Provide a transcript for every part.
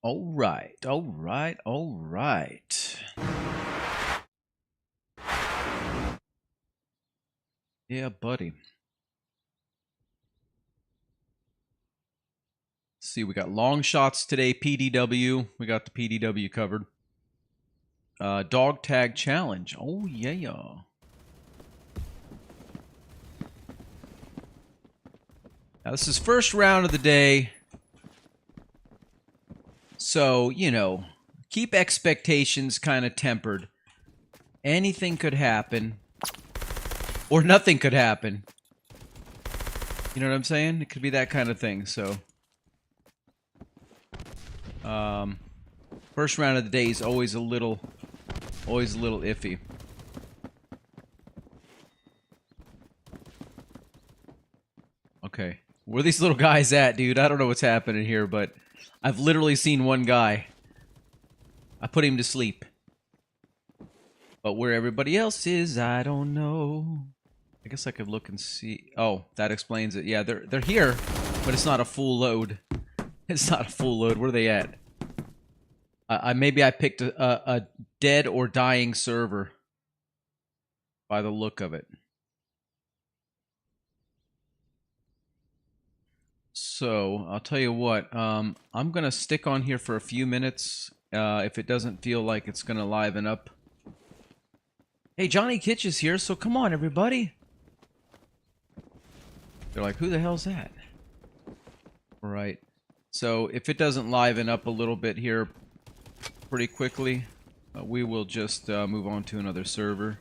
All right, all right, all right. Yeah, buddy. Let's see, we got long shots today, PDW. We got the PDW covered. Dog tag challenge. Oh, yeah. Now, this is first round of the day. So, you know, keep expectations kind of tempered. Anything could happen. Or nothing could happen. You know what I'm saying? It could be that kind of thing, so. First round of the day is always a little iffy. Okay. Where are these little guys at, dude? I don't know what's happening here, but I've literally seen one guy. I put him to sleep. But where everybody else is, I don't know. I guess I could look and see. Oh, that explains it. Yeah, they're here, but it's not a full load. It's not a full load. Where are they at? Maybe I picked a dead or dying server by the look of it. So, I'll tell you what, I'm going to stick on here for a few minutes if it doesn't feel like it's going to liven up. Hey, JohnnyKitsch is here, so come on, everybody. They're like, who the hell's that? All right. So, if it doesn't liven up a little bit here pretty quickly, we will just move on to another server.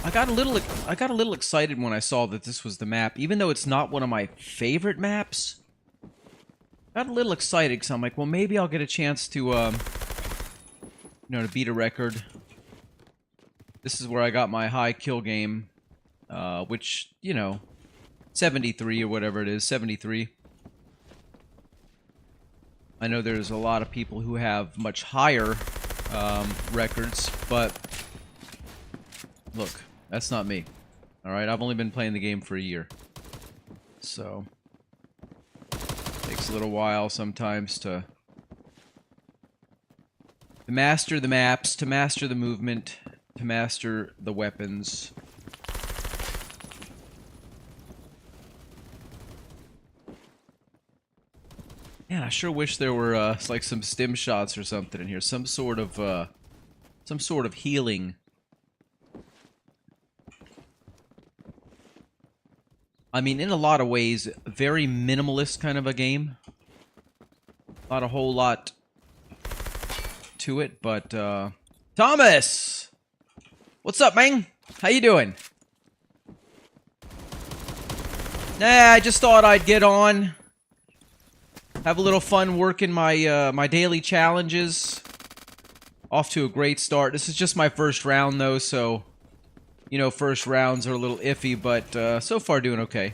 I got a little excited when I saw that this was the map, even though it's not one of my favorite maps. I got a little excited because I'm like, well, maybe I'll get a chance to, you know, to beat a record. This is where I got my high kill game, which, you know, 73 or whatever it is, 73. I know there's a lot of people who have much higher records, but look, that's not me. Alright, I've only been playing the game for a year. So, takes a little while sometimes to master the maps, to master the movement, to master the weapons. Man, I sure wish there were like some stim shots or something in here, some sort of healing. I mean, in a lot of ways, very minimalist kind of a game. Not a whole lot to it, but Thomas! What's up, man? How you doing? Nah, I just thought I'd get on. Have a little fun working my my daily challenges. Off to a great start. This is just my first round, though, so you know, first rounds are a little iffy, but so far doing okay.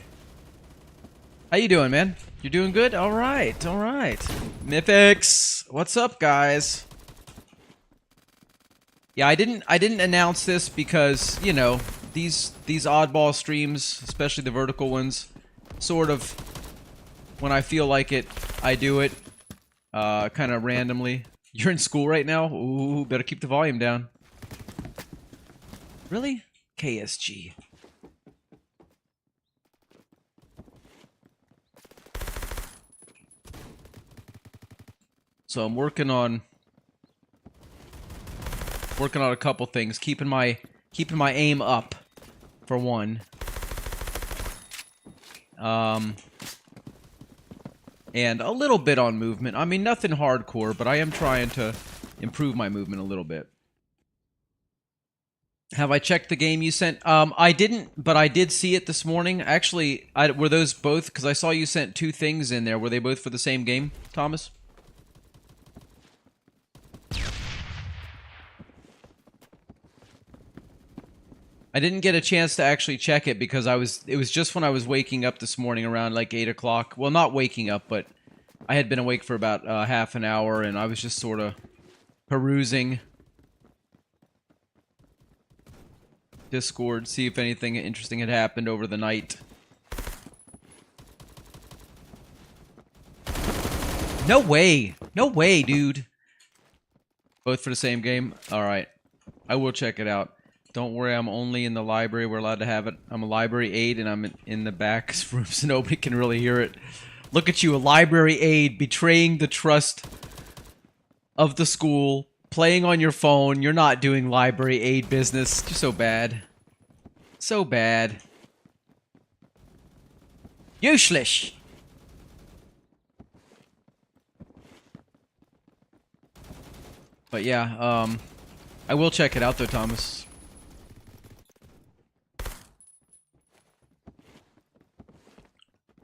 How you doing, man? You're doing good? All right, all right. Mythics, what's up, guys? Yeah, I didn't announce this because, you know, these oddball streams, especially the vertical ones, sort of, when I feel like it, I do it, kind of randomly. You're in school right now? Ooh, better keep the volume down. Really? KSG. So I'm working on a couple things, keeping my aim up for one. And a little bit on movement. I mean, nothing hardcore, but I am trying to improve my movement a little bit. Have I checked the game you sent? I didn't, but I did see it this morning. Actually, were those both? Because I saw you sent two things in there. Were they both for the same game, Thomas? I didn't get a chance to actually check it because it was just when I was waking up this morning around like 8 o'clock. Well, not waking up, but I had been awake for about half an hour, and I was just sort of perusing Discord, see if anything interesting had happened over the night. No way. No way, dude. Both for the same game? Alright. I will check it out. Don't worry, I'm only in the library. We're allowed to have it. I'm a library aide, and I'm in the back room, so nobody can really hear it. Look at you, a library aide, betraying the trust of the school, playing on your phone. You're not doing library aide business. You're so bad. So bad. Useless! But yeah, I will check it out though, Thomas.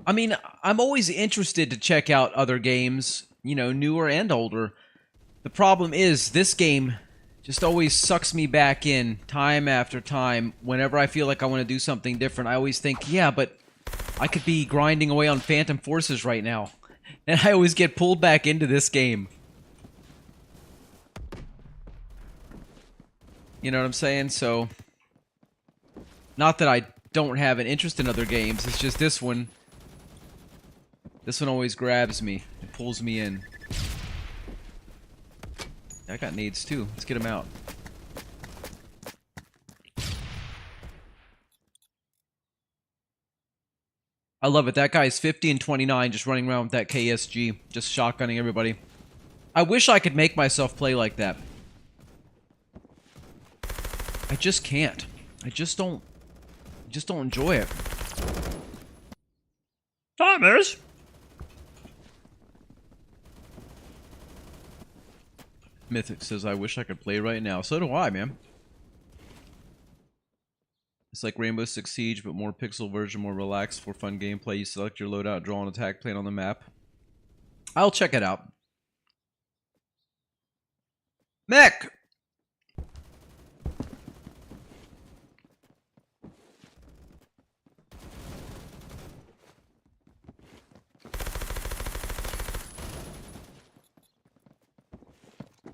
I mean, I'm always interested to check out other games, you know, newer and older. The problem is, this game just always sucks me back in time after time. Whenever I feel like I want to do something different, I always think, yeah, but I could be grinding away on Phantom Forces right now. And I always get pulled back into this game. You know what I'm saying? So, not that I don't have an interest in other games, it's just this one. This one always grabs me. It pulls me in. I got nades too. Let's get them out. I love it. That guy's 50 and 29 just running around with that KSG. Just shotgunning everybody. I wish I could make myself play like that. I just can't. I just don't enjoy it. Thomas! Mythic says, I wish I could play right now. So do I, man. It's like Rainbow Six Siege, but more pixel version, more relaxed for fun gameplay. You select your loadout, draw an attack plan on the map. I'll check it out. Mech!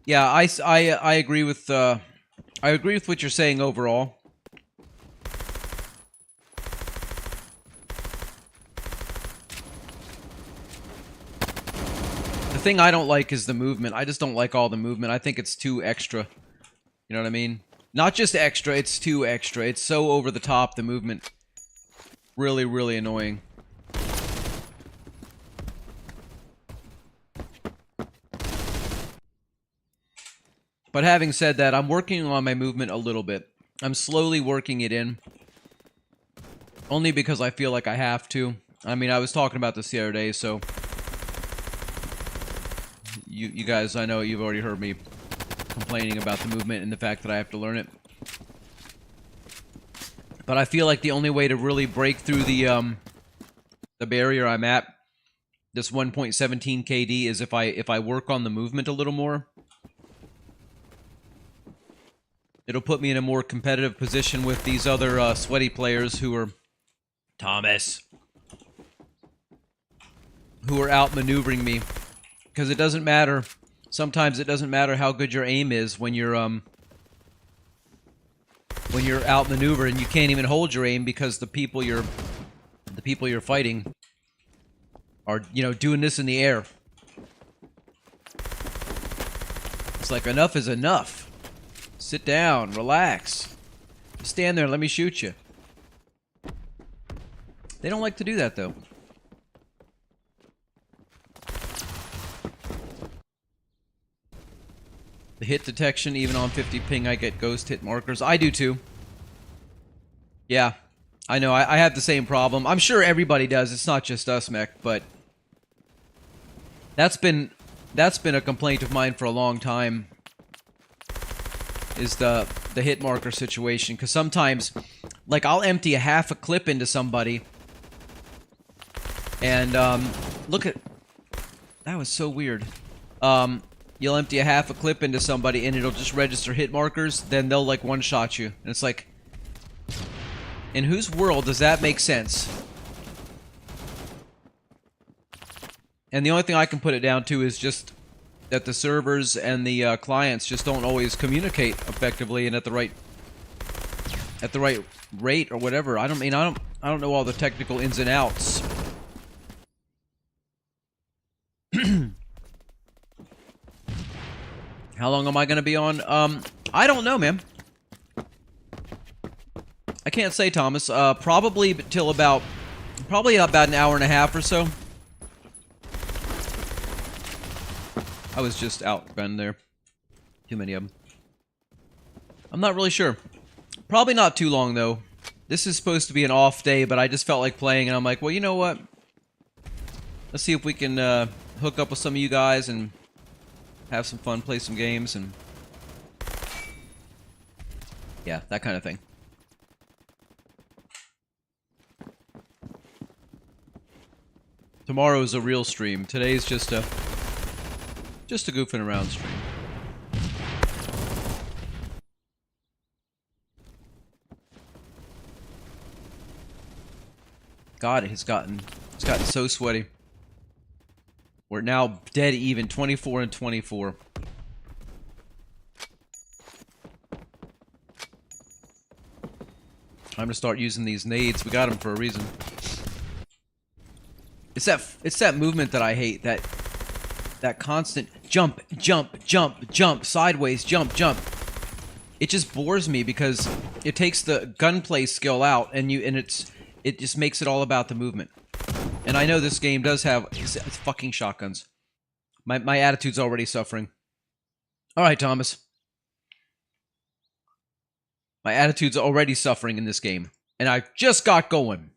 Yeah, I agree with what you're saying overall. The thing I don't like is the movement. I just don't like all the movement. I think it's too extra. You know what I mean? Not just extra, it's too extra. It's so over the top, the movement. Really, really annoying. But having said that, I'm working on my movement a little bit. I'm slowly working it in. Only because I feel like I have to. I mean, I was talking about this the other day, so... You guys, I know you've already heard me complaining about the movement and the fact that I have to learn it. But I feel like the only way to really break through the barrier I'm at, this 1.17 KD, is if I work on the movement a little more. It'll put me in a more competitive position with these other sweaty players who are... Thomas! Who are outmaneuvering me. Because it doesn't matter. Sometimes it doesn't matter how good your aim is when you're outmaneuvered and you can't even hold your aim because the people you're fighting are, you know, doing this in the air. It's like, enough is enough. Sit down, relax. Just stand there and let me shoot you. They don't like to do that, though. The hit detection, even on 50 ping, I get ghost hit markers. I do, too. Yeah, I know. I have the same problem. I'm sure everybody does. It's not just us, Mech, but... That's been a complaint of mine for a long time. Is the hit marker situation. Because sometimes, like, I'll empty a half a clip into somebody. And, look at... That was so weird. You'll empty a half a clip into somebody and it'll just register hit markers, then they'll, like, one-shot you. And it's like... In whose world does that make sense? And the only thing I can put it down to is just that the servers and the clients just don't always communicate effectively and at the right rate or whatever. I don't know all the technical ins and outs. How long am I going to be on? I don't know, man. I can't say, Thomas. Probably till about an hour and a half or so. I was just out bend there. Too many of them. I'm not really sure. Probably not too long, though. This is supposed to be an off day, but I just felt like playing, and I'm like, well, you know what? Let's see if we can hook up with some of you guys and have some fun, play some games, and yeah, that kind of thing. Tomorrow's a real stream. Today's just a goofing around stream. God, it's gotten so sweaty. We're now dead even, 24 and 24. Time to start using these nades. We got them for a reason. It's that movement that I hate. That constant jump, jump, jump, jump, sideways, jump, jump. It just bores me because it takes the gunplay skill out, and it just makes it all about the movement. And I know this game does have it's fucking shotguns. My attitude's already suffering. All right, Thomas. My attitude's already suffering in this game, and I just got going.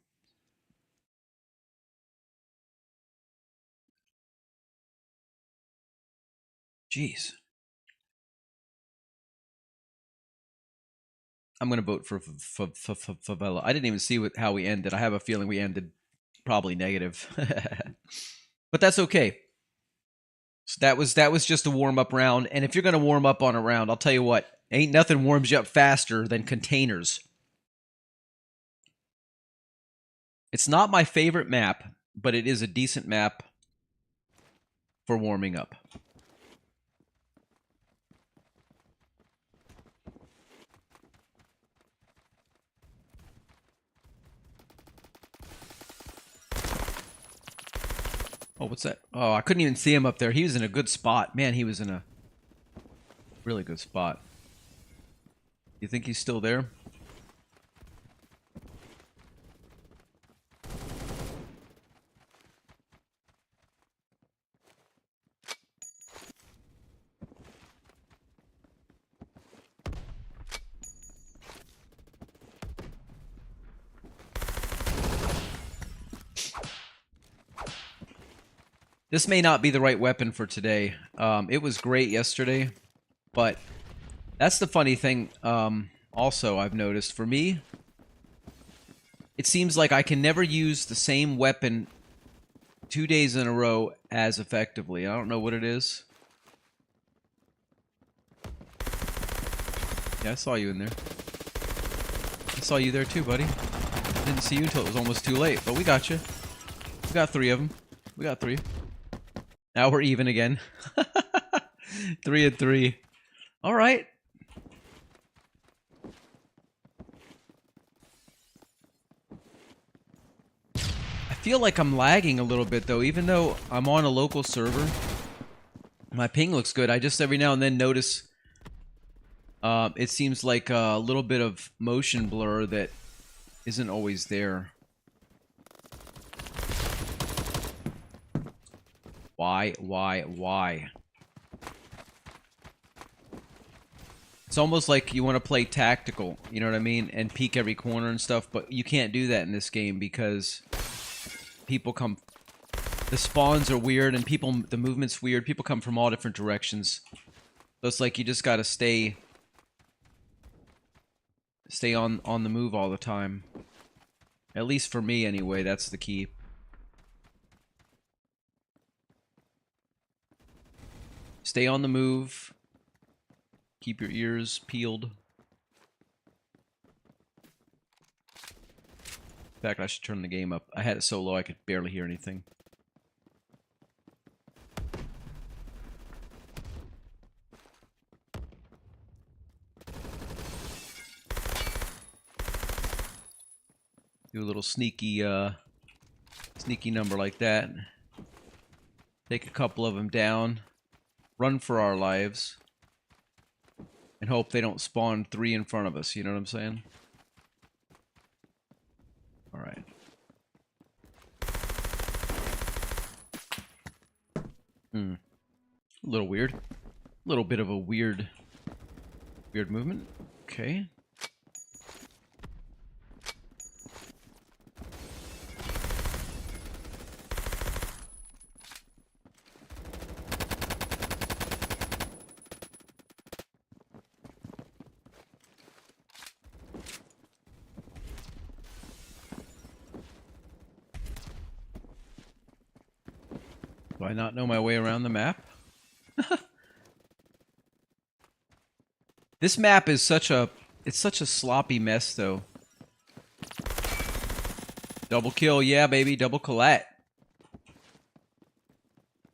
Jeez. I'm gonna vote for Favela. I didn't even see how we ended. I have a feeling we ended probably negative, but that's okay. So that was just a warm up round. And if you're gonna warm up on a round, I'll tell you what, ain't nothing warms you up faster than containers. It's not my favorite map, but it is a decent map for warming up. Oh, what's that? Oh, I couldn't even see him up there. He was in a good spot. Man, he was in a really good spot. You think he's still there? This may not be the right weapon for today. It was great yesterday, but that's the funny thing. Also, I've noticed for me, it seems like I can never use the same weapon 2 days in a row as effectively. I don't know what it is. Yeah, I saw you in there. I saw you there too, buddy. Didn't see you until it was almost too late, but we got you. We got 3 of them. We got 3. Now we're even again. 3 and 3. All right. I feel like I'm lagging a little bit though, even though I'm on a local server. My ping looks good. I just every now and then notice it seems like a little bit of motion blur that isn't always there. Why? It's almost like you want to play tactical, you know what I mean? And peek every corner and stuff, but you can't do that in this game because people come... The spawns are weird and the movement's weird. People come from all different directions. So it's like you just gotta stay on the move all the time. At least for me anyway, that's the key. Stay on the move. Keep your ears peeled. In fact, I should turn the game up. I had it so low I could barely hear anything. Do a little sneaky number like that. Take a couple of them down. Run for our lives. and hope they don't spawn 3 in front of us. You know what I'm saying? All right. A little weird. A little bit of a weird movement. Okay. Do I not know my way around the map? This map is such a sloppy mess though. Double kill, yeah baby, double collat.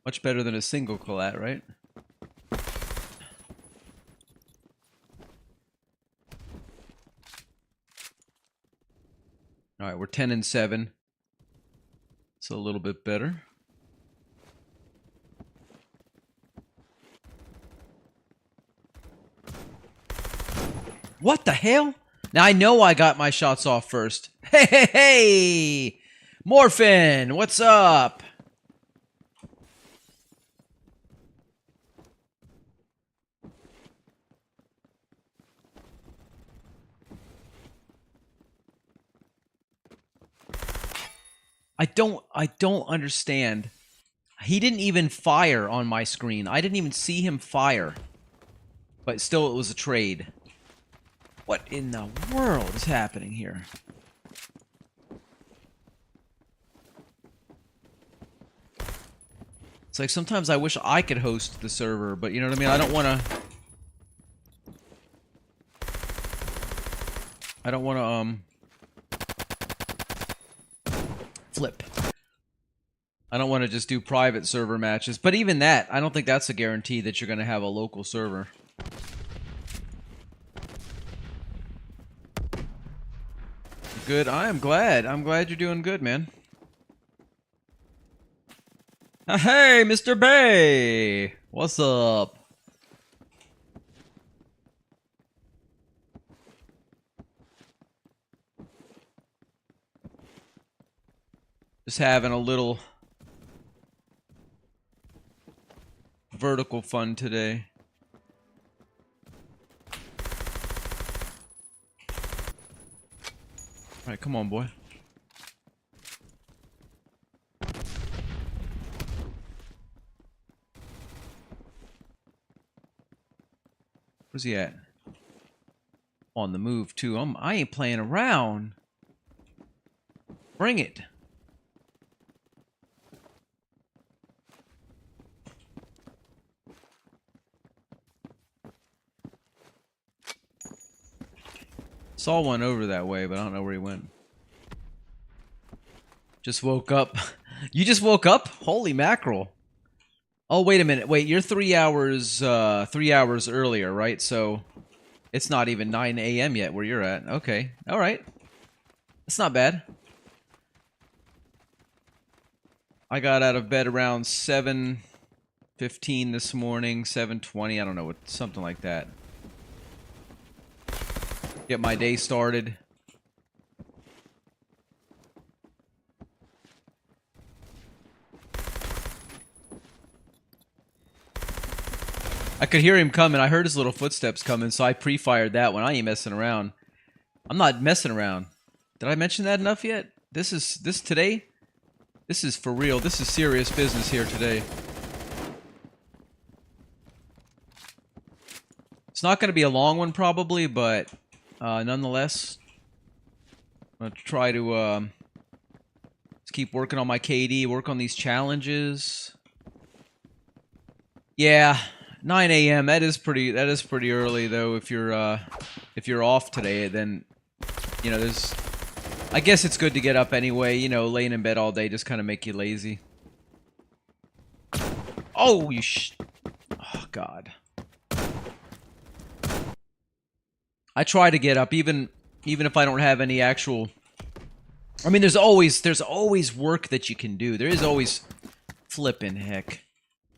Much better than a single collat, right? Alright, we're 10 and 7. It's a little bit better. What the hell? Now I know I got my shots off first. Hey, hey, hey! Morphin, what's up? I don't understand. He didn't even fire on my screen. I didn't even see him fire. But still it was a trade. What in the world is happening here? It's like sometimes I wish I could host the server, but you know what I mean? I don't want to flip. I don't want to just do private server matches, but even that, I don't think that's a guarantee that you're going to have a local server. Good. I am glad. I'm glad you're doing good, man. Hey, Mr. Bay! What's up? Just having a little vertical fun today. Alright, come on, boy. Where's he at? On the move, too. I ain't playing around. Bring it. Saw one over that way, but I don't know where he went. Just woke up. You just woke up? Holy mackerel. Oh, wait a minute. Wait, you're 3 hours earlier, right? So it's not even 9 a.m. yet where you're at. Okay. All right. That's not bad. I got out of bed around 7:15 this morning, 7:20, I don't know, what, something like that. Get my day started. I could hear him coming. I heard his little footsteps coming, so I pre-fired that one. I ain't messing around. I'm not messing around. Did I mention that enough yet? This today? This is for real. This is serious business here today. It's not going to be a long one probably, but nonetheless, I'm going to try to just keep working on my KD, work on these challenges. Yeah, 9 a.m. That is pretty early though. If you're off today, then you know there's. I guess it's good to get up anyway. You know, laying in bed all day just kind of make you lazy. Oh, oh God. I try to get up even if I don't have any actual. I mean, there's always work that you can do. There is always flipping heck.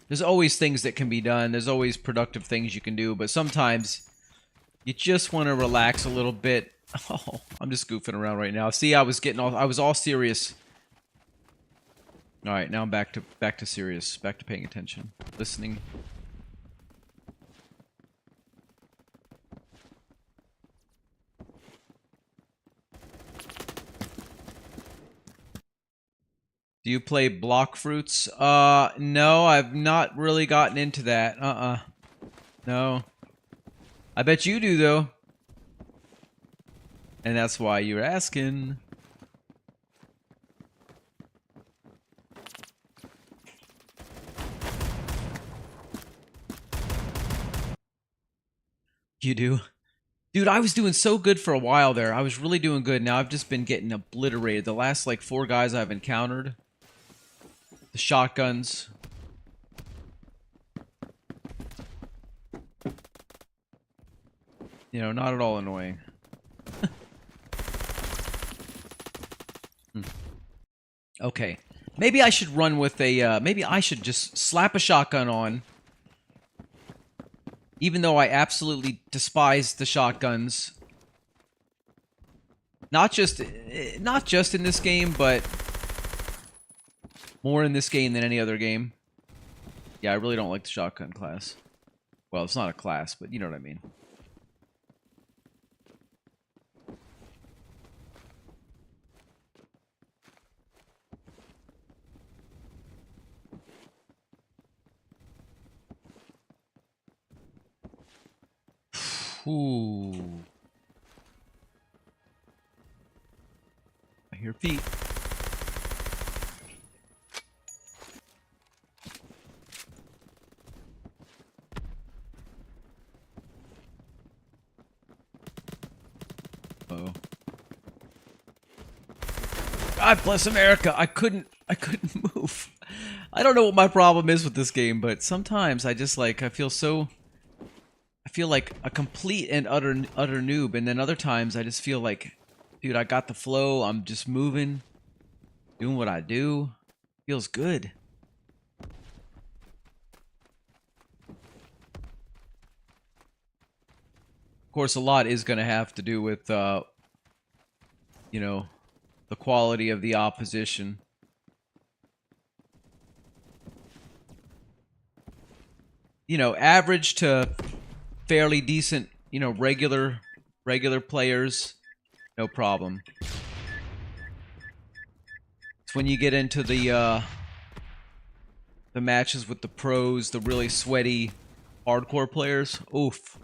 There's always things that can be done. There's always productive things you can do. But sometimes You just want to relax a little bit. Oh, I'm just goofing around right now. See, I was all serious. All right, now I'm back to serious, back to paying attention, listening. Do you play block fruits? No, I've not really gotten into that. No. I bet you do, though. And that's why you're asking. You do? Dude, I was doing so good for a while there. I was really doing good. Now I've just been getting obliterated. The last, like, 4 guys I've encountered. The shotguns. You know, not at all annoying. Okay. Maybe I should run with a, maybe I should just slap a shotgun on. Even though I absolutely despise the shotguns. Not just in this game, but more in this game than any other game. Yeah, I really don't like the shotgun class. Well, it's not a class, but you know what I mean. Ooh. I hear feet. Uh-oh. God bless America. I couldn't move. I don't know what my problem is with this game, but sometimes I just like I feel like a complete and utter noob, and then other times I just feel like, dude, I got the flow. I'm just moving, doing what I do. Feels good. Of course, a lot is going to have to do with, you know, the quality of the opposition. You know, average to fairly decent, you know, regular players, no problem. It's when you get into the matches with the pros, the really sweaty, hardcore players. Oof.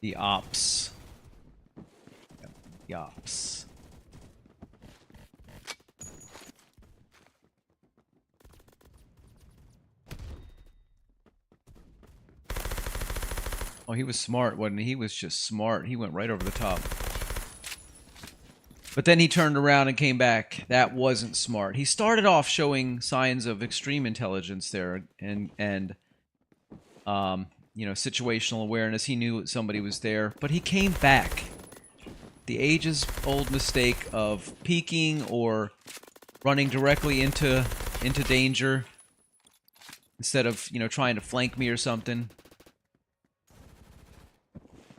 The ops. The ops. Oh, he was smart, wasn't he? He was just smart. He went right over the top. But then he turned around and came back. That wasn't smart. He started off showing signs of extreme intelligence there and you know, situational awareness. He knew somebody was there, but he came back. The ages-old mistake of peeking or running directly into danger instead of, you know, trying to flank me or something.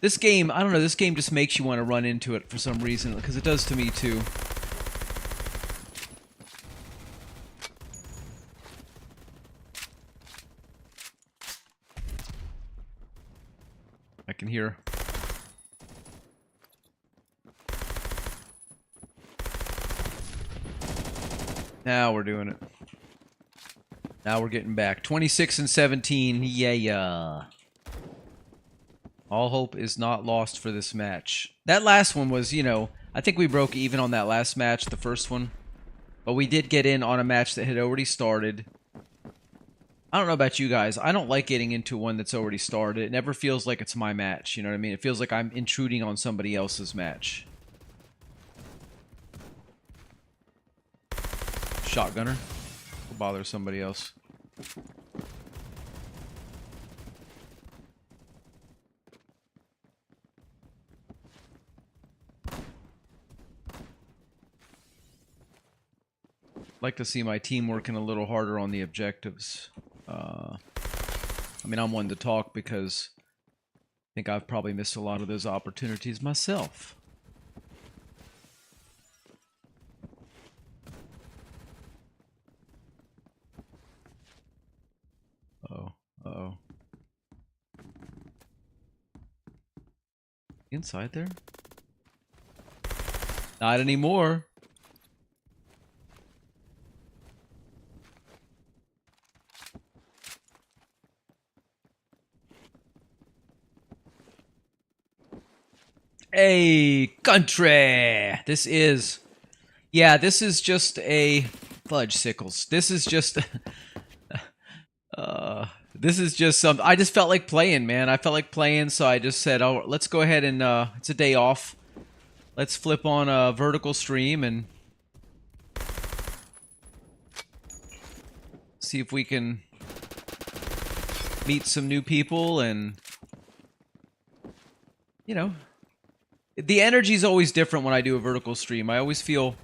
This game, I don't know, this game just makes you want to run into it for some reason, because it does to me too. I can hear. Now we're doing it. Now we're getting back. 26 and 17, yeah. All hope is not lost for this match. That last one was, you know, I think we broke even on that last match, the first one. But we did get in on a match that had already started. I don't know about you guys. I don't like getting into one that's already started. It never feels like it's my match, you know what I mean? It feels like I'm intruding on somebody else's match. Shotgunner. Will bother somebody else. Like to see my team working a little harder on the objectives. I mean, I'm one to talk because I think I've probably missed a lot of those opportunities myself. Uh-oh. Uh-oh. Inside there? Not anymore. Hey, country! This is... Yeah, this is just a... Fudge sickles. This is just... this is just some... I just felt like playing, man. I felt like playing, so I just said, oh, let's go ahead and... it's a day off. Let's flip on a vertical stream and... see if we can... meet some new people and... You know... The energy's always different when I do a vertical stream. I always feel...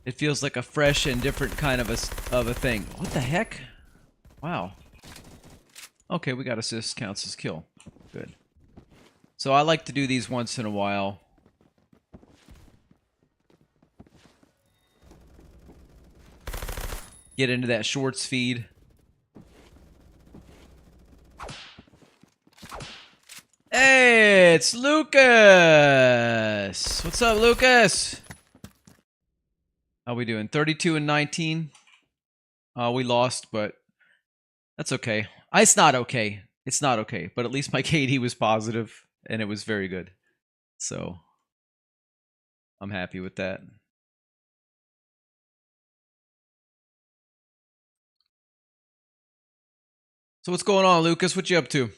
It feels like a fresh and different kind of a thing. What the heck? Wow. Okay, we got assist. Counts as kill. Good. So I like to do these once in a while. Get into that shorts feed. Hey, it's Lucas! What's up, Lucas? How we doing? 32 and 19. We lost, but that's okay. It's not okay. It's not okay. But at least my KD was positive, and it was very good. So, I'm happy with that. So what's going on, Lucas? What you up to?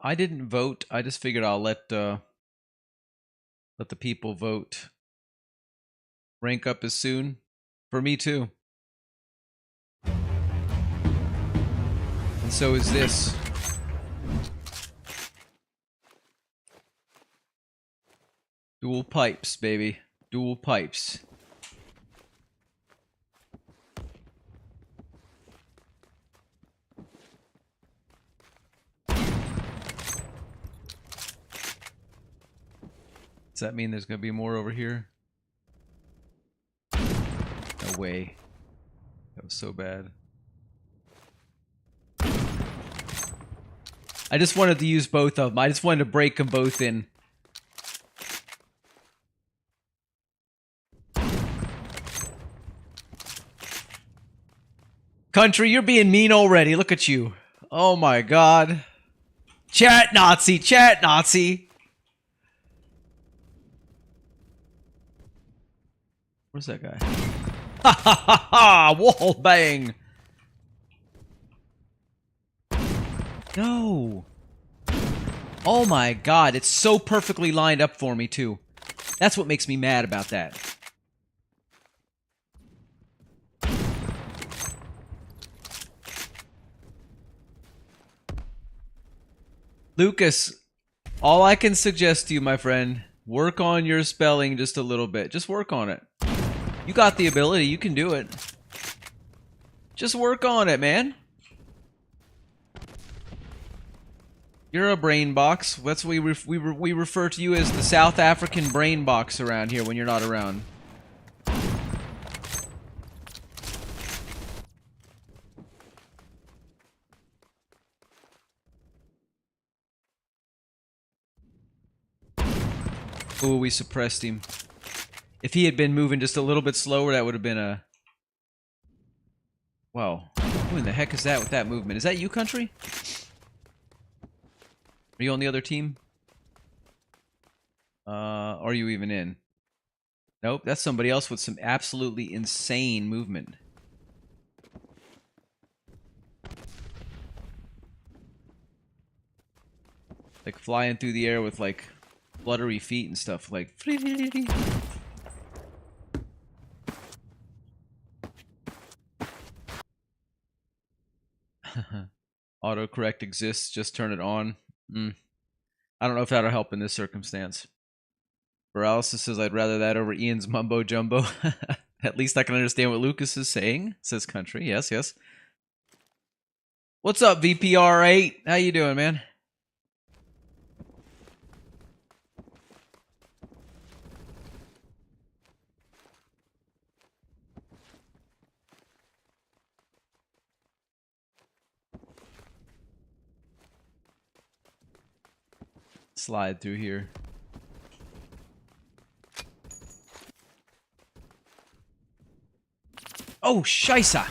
I didn't vote. I just figured I'll let the people vote. Rank up as soon. For me too. And so is this. Dual pipes, baby. Dual pipes. Does that mean there's going to be more over here? No way. That was so bad. I just wanted to use both of them. I just wanted to break them both in. Country, you're being mean already. Look at you. Oh my god. Chat Nazi! Chat Nazi! Where's that guy? Ha ha ha ha! Wall bang! No! Oh my god, it's so perfectly lined up for me too. That's what makes me mad about that. Lucas, all I can suggest to you, my friend, work on your spelling just a little bit. Just work on it. You got the ability. You can do it. Just work on it, man. You're a brain box. That's what we refer to you as the South African brain box around here when you're not around. Ooh, we suppressed him. If he had been moving just a little bit slower, that would have been a... Wow. Who in the heck is that with that movement? Is that you, Country? Are you on the other team? Are you even in? Nope, that's somebody else with some absolutely insane movement. Like flying through the air with like fluttery feet and stuff, like... Autocorrect exists, just turn it on. I don't know if that'll help in this circumstance. Paralysis says I'd rather that over Ian's mumbo jumbo. At least I can understand what Lucas is saying. Says country. Yes, yes. What's up, VPR8? How you doing, man? Slide through here. Oh, scheisse!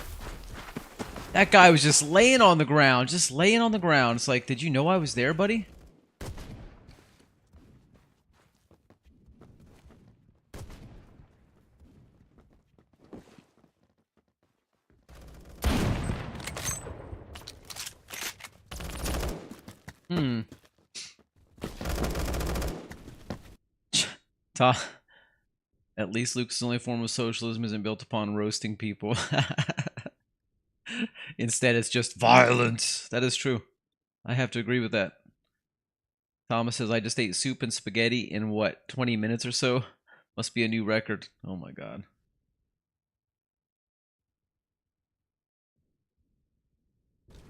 That guy was just laying on the ground. Just laying on the ground. It's like, did you know I was there, buddy? At least Lucas' only form of socialism isn't built upon roasting people. Instead, it's just violence. That is true. I have to agree with that. Thomas says, I just ate soup and spaghetti in, what, 20 minutes or so? Must be a new record. Oh my god.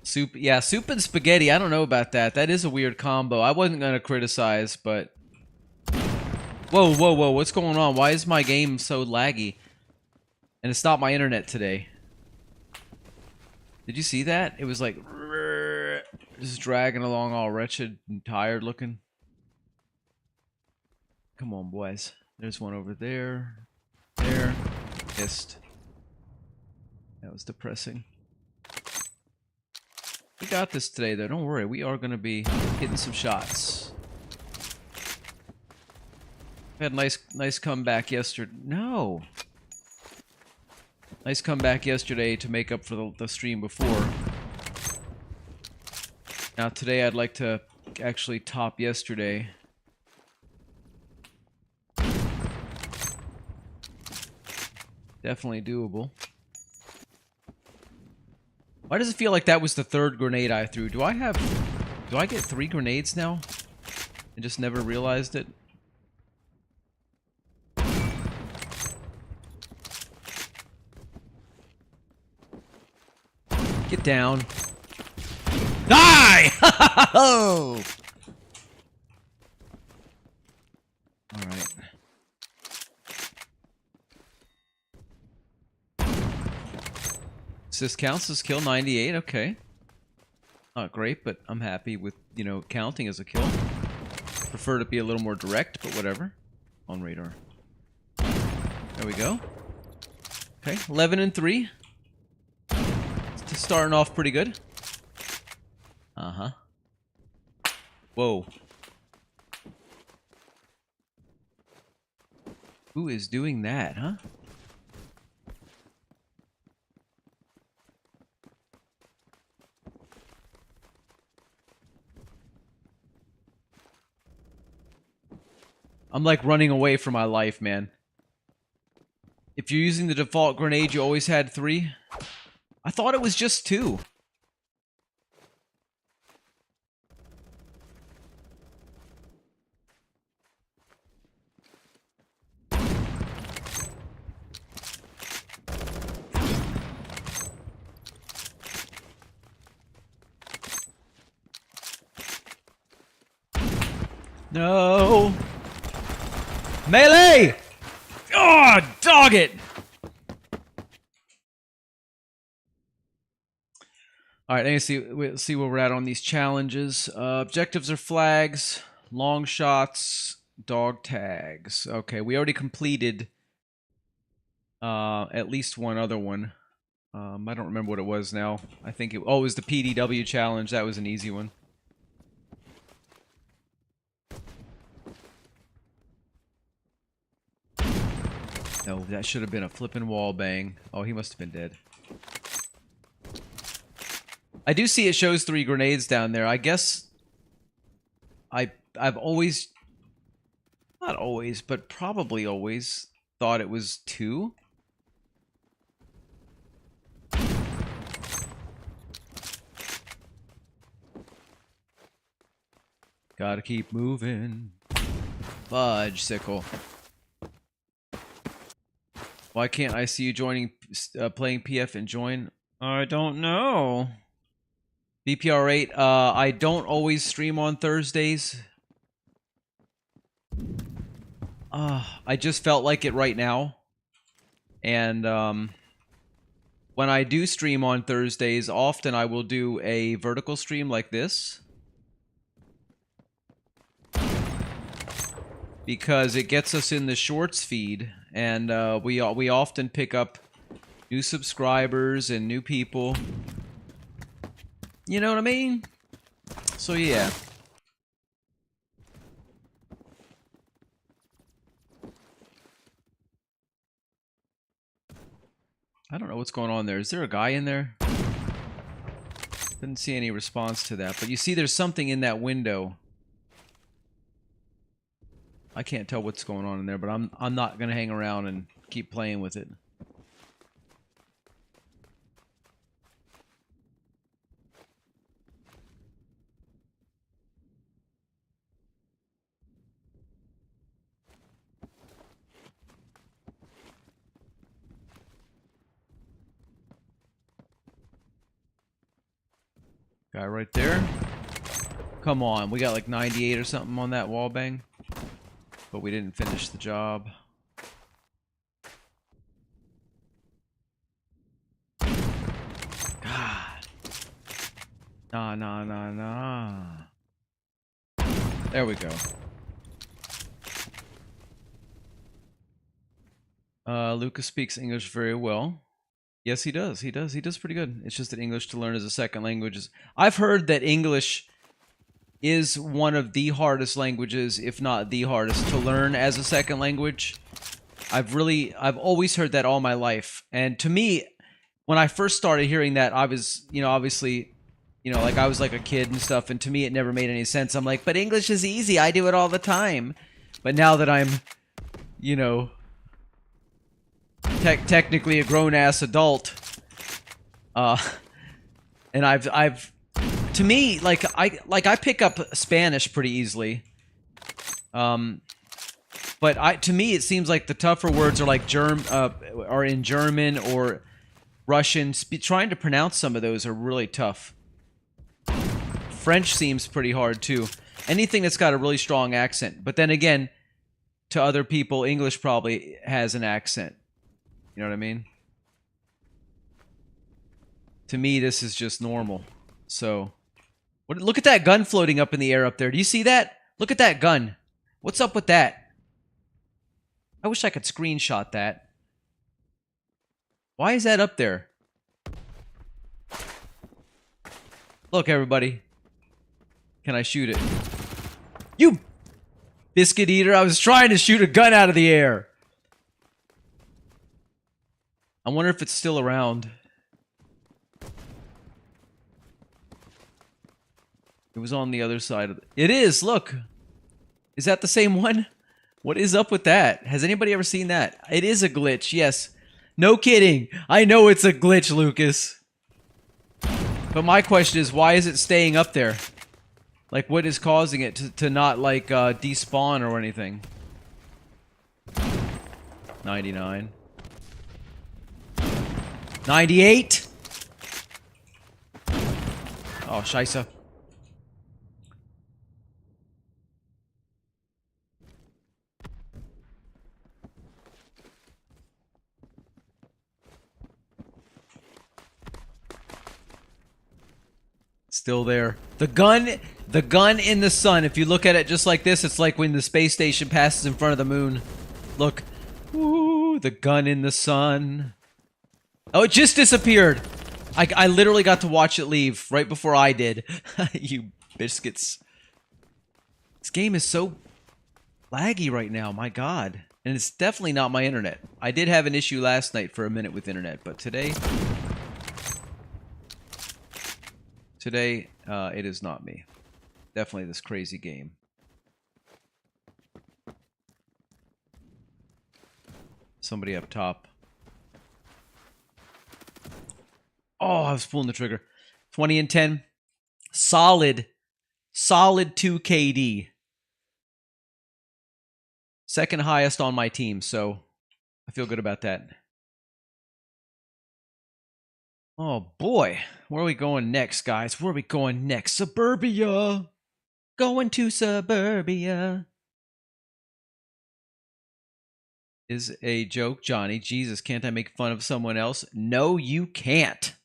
Soup, yeah, soup and spaghetti. I don't know about that. That is a weird combo. I wasn't going to criticize, but... Whoa, whoa, whoa, what's going on? Why is my game so laggy? And it's not my internet today. Did you see that? It was like... just dragging along all wretched and tired looking. Come on, boys. There's one over there. There. Missed. That was depressing. We got this today, though. Don't worry. We are going to be hitting some shots. We had a nice comeback yesterday. No. Nice comeback yesterday to make up for the stream before. Now today I'd like to actually top yesterday. Definitely doable. Why does it feel like that was the third grenade I threw? Do I get 3 grenades now? I just never realized it. Get down. Die! Oh! Alright. This counts as kill 98, okay. Not great, but I'm happy with, you know, counting as a kill. Prefer to be a little more direct, but whatever. On radar. There we go. Okay, 11 and 3. Starting off pretty good. Uh-huh. Whoa. Who is doing that, huh? I'm like running away from my life, man. If you're using the default grenade, you always had 3? I thought it was just 2. No! Melee! Oh, dog it! Alright, let's see where we're at on these challenges. Objectives are flags, long shots, dog tags. Okay, we already completed at least one other one. I don't remember what it was now. I think it was the PDW challenge. That was an easy one. No, that should have been a flippin' wall bang. Oh, he must have been dead. I do see it shows 3 grenades down there. I guess I've always, not always, but probably always thought it was 2. Gotta keep moving. Fudge sickle. Why can't I see you joining, playing PF and join? I don't know. BPR8, I don't always stream on Thursdays. I just felt like it right now. And when I do stream on Thursdays, often I will do a vertical stream like this. Because it gets us in the shorts feed, and we often pick up new subscribers and new people. You know what I mean? So yeah. I don't know what's going on there. Is there a guy in there? Didn't see any response to that, but you see there's something in that window. I can't tell what's going on in there, but I'm not gonna hang around and keep playing with it. Guy right there. Come on, we got like 98 or something on that wall bang. But we didn't finish the job. God. Nah. There we go. Lucas speaks English very well. Yes, he does. He does pretty good. It's just that English to learn as a second language is... I've heard that English is one of the hardest languages, if not the hardest, to learn as a second language. I've always heard that all my life. And to me, when I first started hearing that, I was, obviously, like I was like a kid and stuff, and to me it never made any sense. I'm like, but English is easy. I do it all the time. But now that I'm, technically a grown-ass adult, and I've to me, I pick up Spanish pretty easily. But to me, it seems like the tougher words are like are in German or Russian. Trying to pronounce some of those are really tough. French seems pretty hard too. Anything that's got a really strong accent. But then again, to other people, English probably has an accent. You know what I mean? To me, this is just normal. So, look at that gun floating up in the air up there. Do you see that? Look at that gun. What's up with that? I wish I could screenshot that. Why is that up there? Look, everybody. Can I shoot it? You biscuit eater. I was trying to shoot a gun out of the air. I wonder if it's still around. It was on the other side of it. It is, look. Is that the same one? What is up with that? Has anybody ever seen that? It is a glitch, yes. No kidding. I know it's a glitch, Lucas. But my question is, why is it staying up there? Like, what is causing it to not, like, despawn or anything? 99. 98? Oh, scheisse. Still there. The gun in the sun. If you look at it just like this, it's like when the space station passes in front of the moon. Look. Ooh, the gun in the sun. Oh, it just disappeared. I literally got to watch it leave right before I did. You biscuits. This game is so laggy right now, my god. And it's definitely not my internet. I did have an issue last night for a minute with internet, but today... it is not me. Definitely this crazy game. Somebody up top. Oh, I was pulling the trigger. 20 and 10. Solid 2 KD. Second highest on my team, so I feel good about that. Oh boy, where are we going next, guys? Where are we going next? Suburbia. Going to suburbia. Is a joke, Johnny. Jesus, can't I make fun of someone else? No, you can't.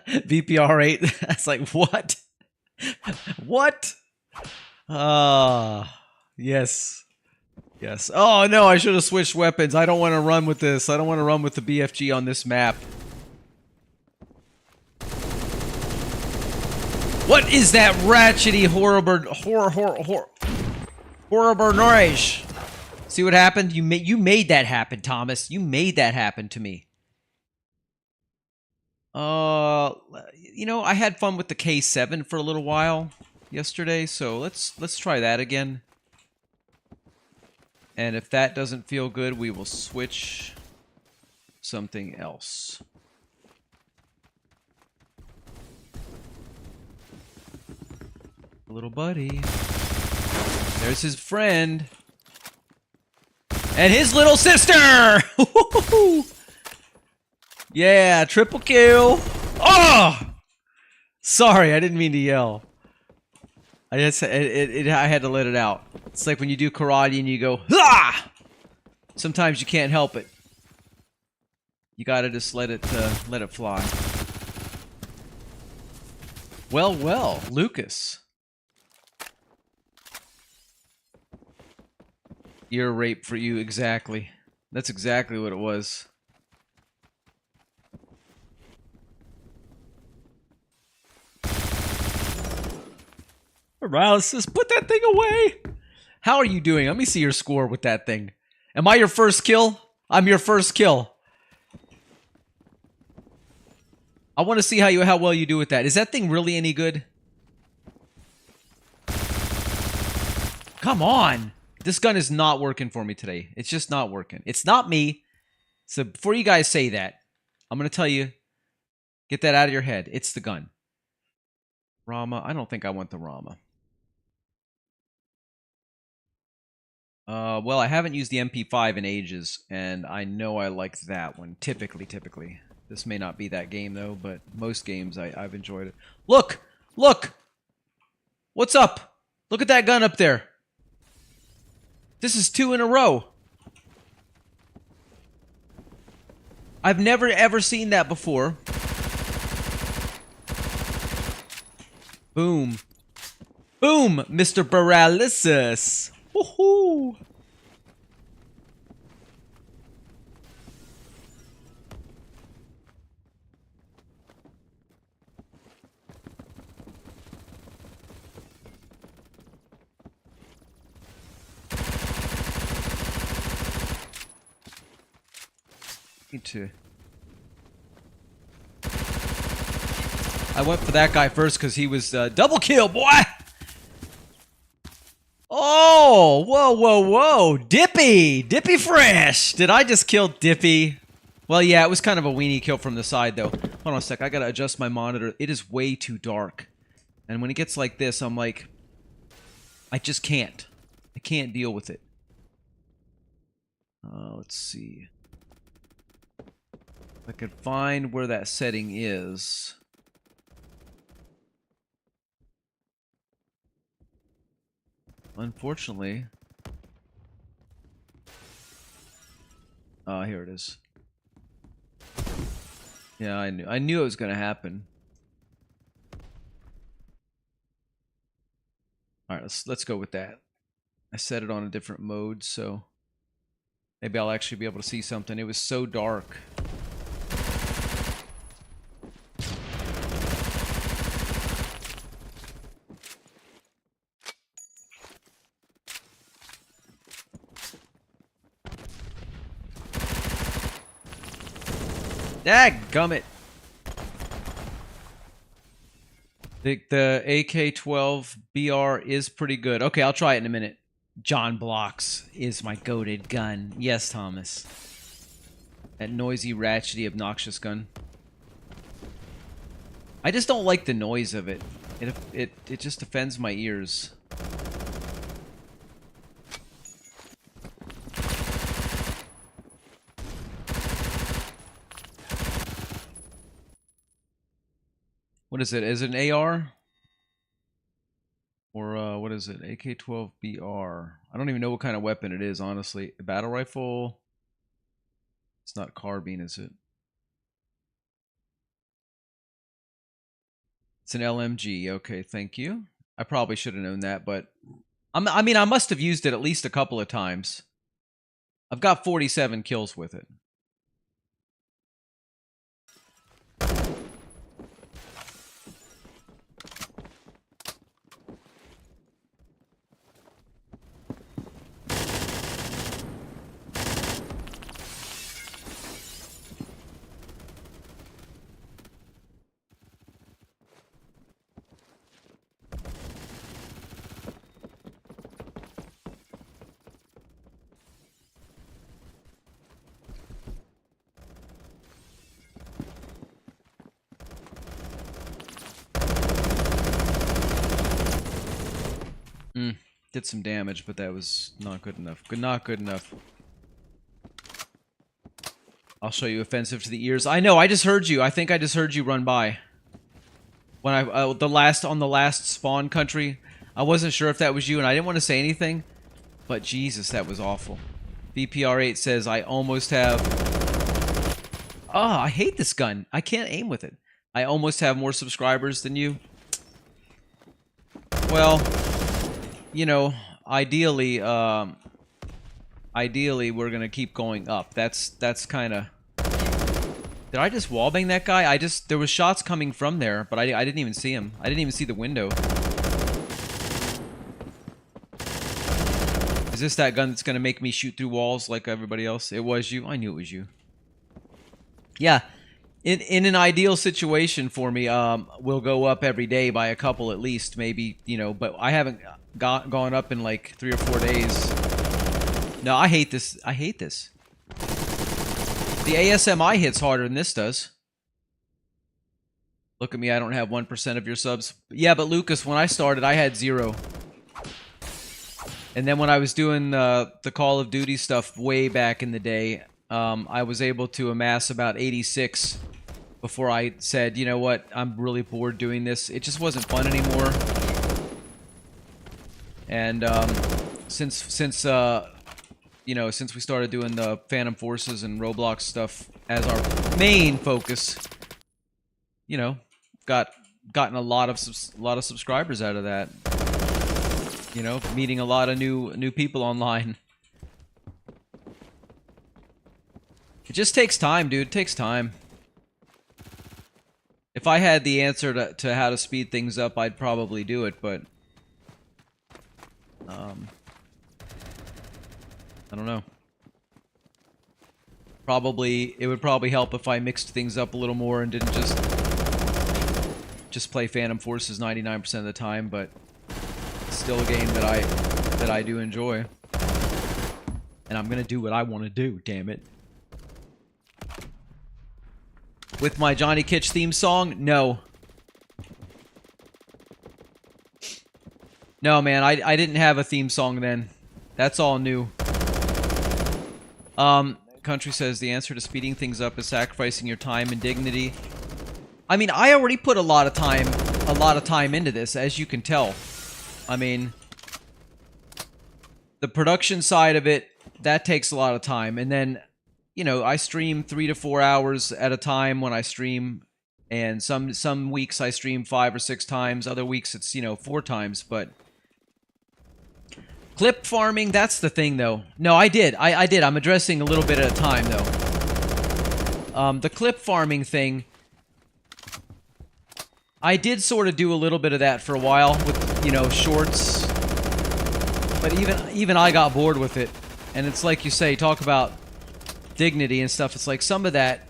VPR8. That's like, what? What? Ah, yes. Yes. Oh, no, I should have switched weapons. I don't want to run with this. I don't want to run with the BFG on this map. What is that ratchety, horrible noise? See what happened? You made that happen, Thomas. You made that happen to me. You know, I had fun with the K7 for a little while yesterday, so let's try that again. And if that doesn't feel good, we will switch something else. Little buddy. There's his friend. And his little sister! Yeah, triple kill. Oh! Sorry, I didn't mean to yell. I just I had to let it out. It's like when you do karate and you go, "Ah!" Sometimes you can't help it. You gotta just let it fly. Well, Lucas. Ear rape for you, exactly. That's exactly what it was. Paralysis, put that thing away! How are you doing? Let me see your score with that thing. Am I your first kill? I'm your first kill. I want to see how well you do with that. Is that thing really any good? Come on! This gun is not working for me today. It's just not working. It's not me. So before you guys say that, I'm going to tell you, get that out of your head. It's the gun. Rama. I don't think I want the Rama. Well, I haven't used the MP5 in ages, and I know I like that one. Typically. This may not be that game, though, but most games I've enjoyed it. Look! Look! What's up? Look at that gun up there. This is 2 in a row. I've never ever seen that before. Boom. Boom, Mr. Paralysis. Woohoo! I went for that guy first because he was double kill, boy! Oh, whoa. Dippy fresh! Did I just kill Dippy? Well, yeah, it was kind of a weenie kill from the side, though. Hold on a sec, I gotta adjust my monitor. It is way too dark. And when it gets like this, I'm like... I just can't. I can't deal with it. Let's see. If I could find where that setting is. Unfortunately. Here it is. Yeah, I knew it was gonna happen. Alright, let's go with that. I set it on a different mode, so maybe I'll actually be able to see something. It was so dark. Dadgummit! The AK-12 BR is pretty good. Okay, I'll try it in a minute. John Blox is my goated gun. Yes, Thomas. That noisy, ratchety, obnoxious gun. I just don't like the noise of it. It just offends my ears. What is it? Is it an AR? Or what is it? AK-12BR. I don't even know what kind of weapon it is, honestly. A battle rifle. It's not carbine, is it? It's an LMG. Okay, thank you. I probably should have known that, but I mean, I must have used it at least a couple of times. I've got 47 kills with it. Did some damage, but that was not good enough. Not good enough. I'll show you offensive to the ears. I know, I just heard you. I think I just heard you run by. When on the last spawn country, I wasn't sure if that was you, and I didn't want to say anything, but Jesus, that was awful. VPR8 says, I almost have... Oh, I hate this gun. I can't aim with it. I almost have more subscribers than you. Well... You know, ideally we're gonna keep going up. That's kind of. Did I just wallbang that guy? There was shots coming from there, but I didn't even see him. I didn't even see the window. Is this that gun that's gonna make me shoot through walls like everybody else? It was you. I knew it was you. Yeah. In an ideal situation for me, we'll go up every day by a couple at least, maybe, you know, but I haven't gone up in like 3 or 4 days. No, I hate this. I hate this. The ASMI hits harder than this does. Look at me, I don't have 1% of your subs. Yeah, but Lucas, when I started, I had 0. And then when I was doing the Call of Duty stuff way back in the day, I was able to amass about 86 before I said, you know what, I'm really bored doing this. It just wasn't fun anymore. And since we started doing the Phantom Forces and Roblox stuff as our main focus, you know, gotten a lot of subscribers out of that. You know, meeting a lot of new people online. It just takes time, dude. It takes time. If I had the answer to how to speed things up, I'd probably do it, but I don't know. It would probably help if I mixed things up a little more and didn't just play Phantom Forces 99% of the time, but it's still a game that I do enjoy. And I'm gonna do what I want to do, damn it. With my JohnnyKitsch theme song? No. No, man, I didn't have a theme song then. That's all new. Country says the answer to speeding things up is sacrificing your time and dignity. I mean, I already put a lot of time into this, as you can tell. I mean, the production side of it, that takes a lot of time. And then, you know, I stream 3 to 4 hours at a time when I stream. And some weeks I stream 5 or 6 times. Other weeks it's, you know, 4 times. But clip farming, that's the thing, though. No, I did. I did. I'm addressing a little bit at a time, though. The clip farming thing, I did sort of do a little bit of that for a while with, you know, shorts. But even I got bored with it. And it's like you say, talk about dignity and stuff. It's like some of that,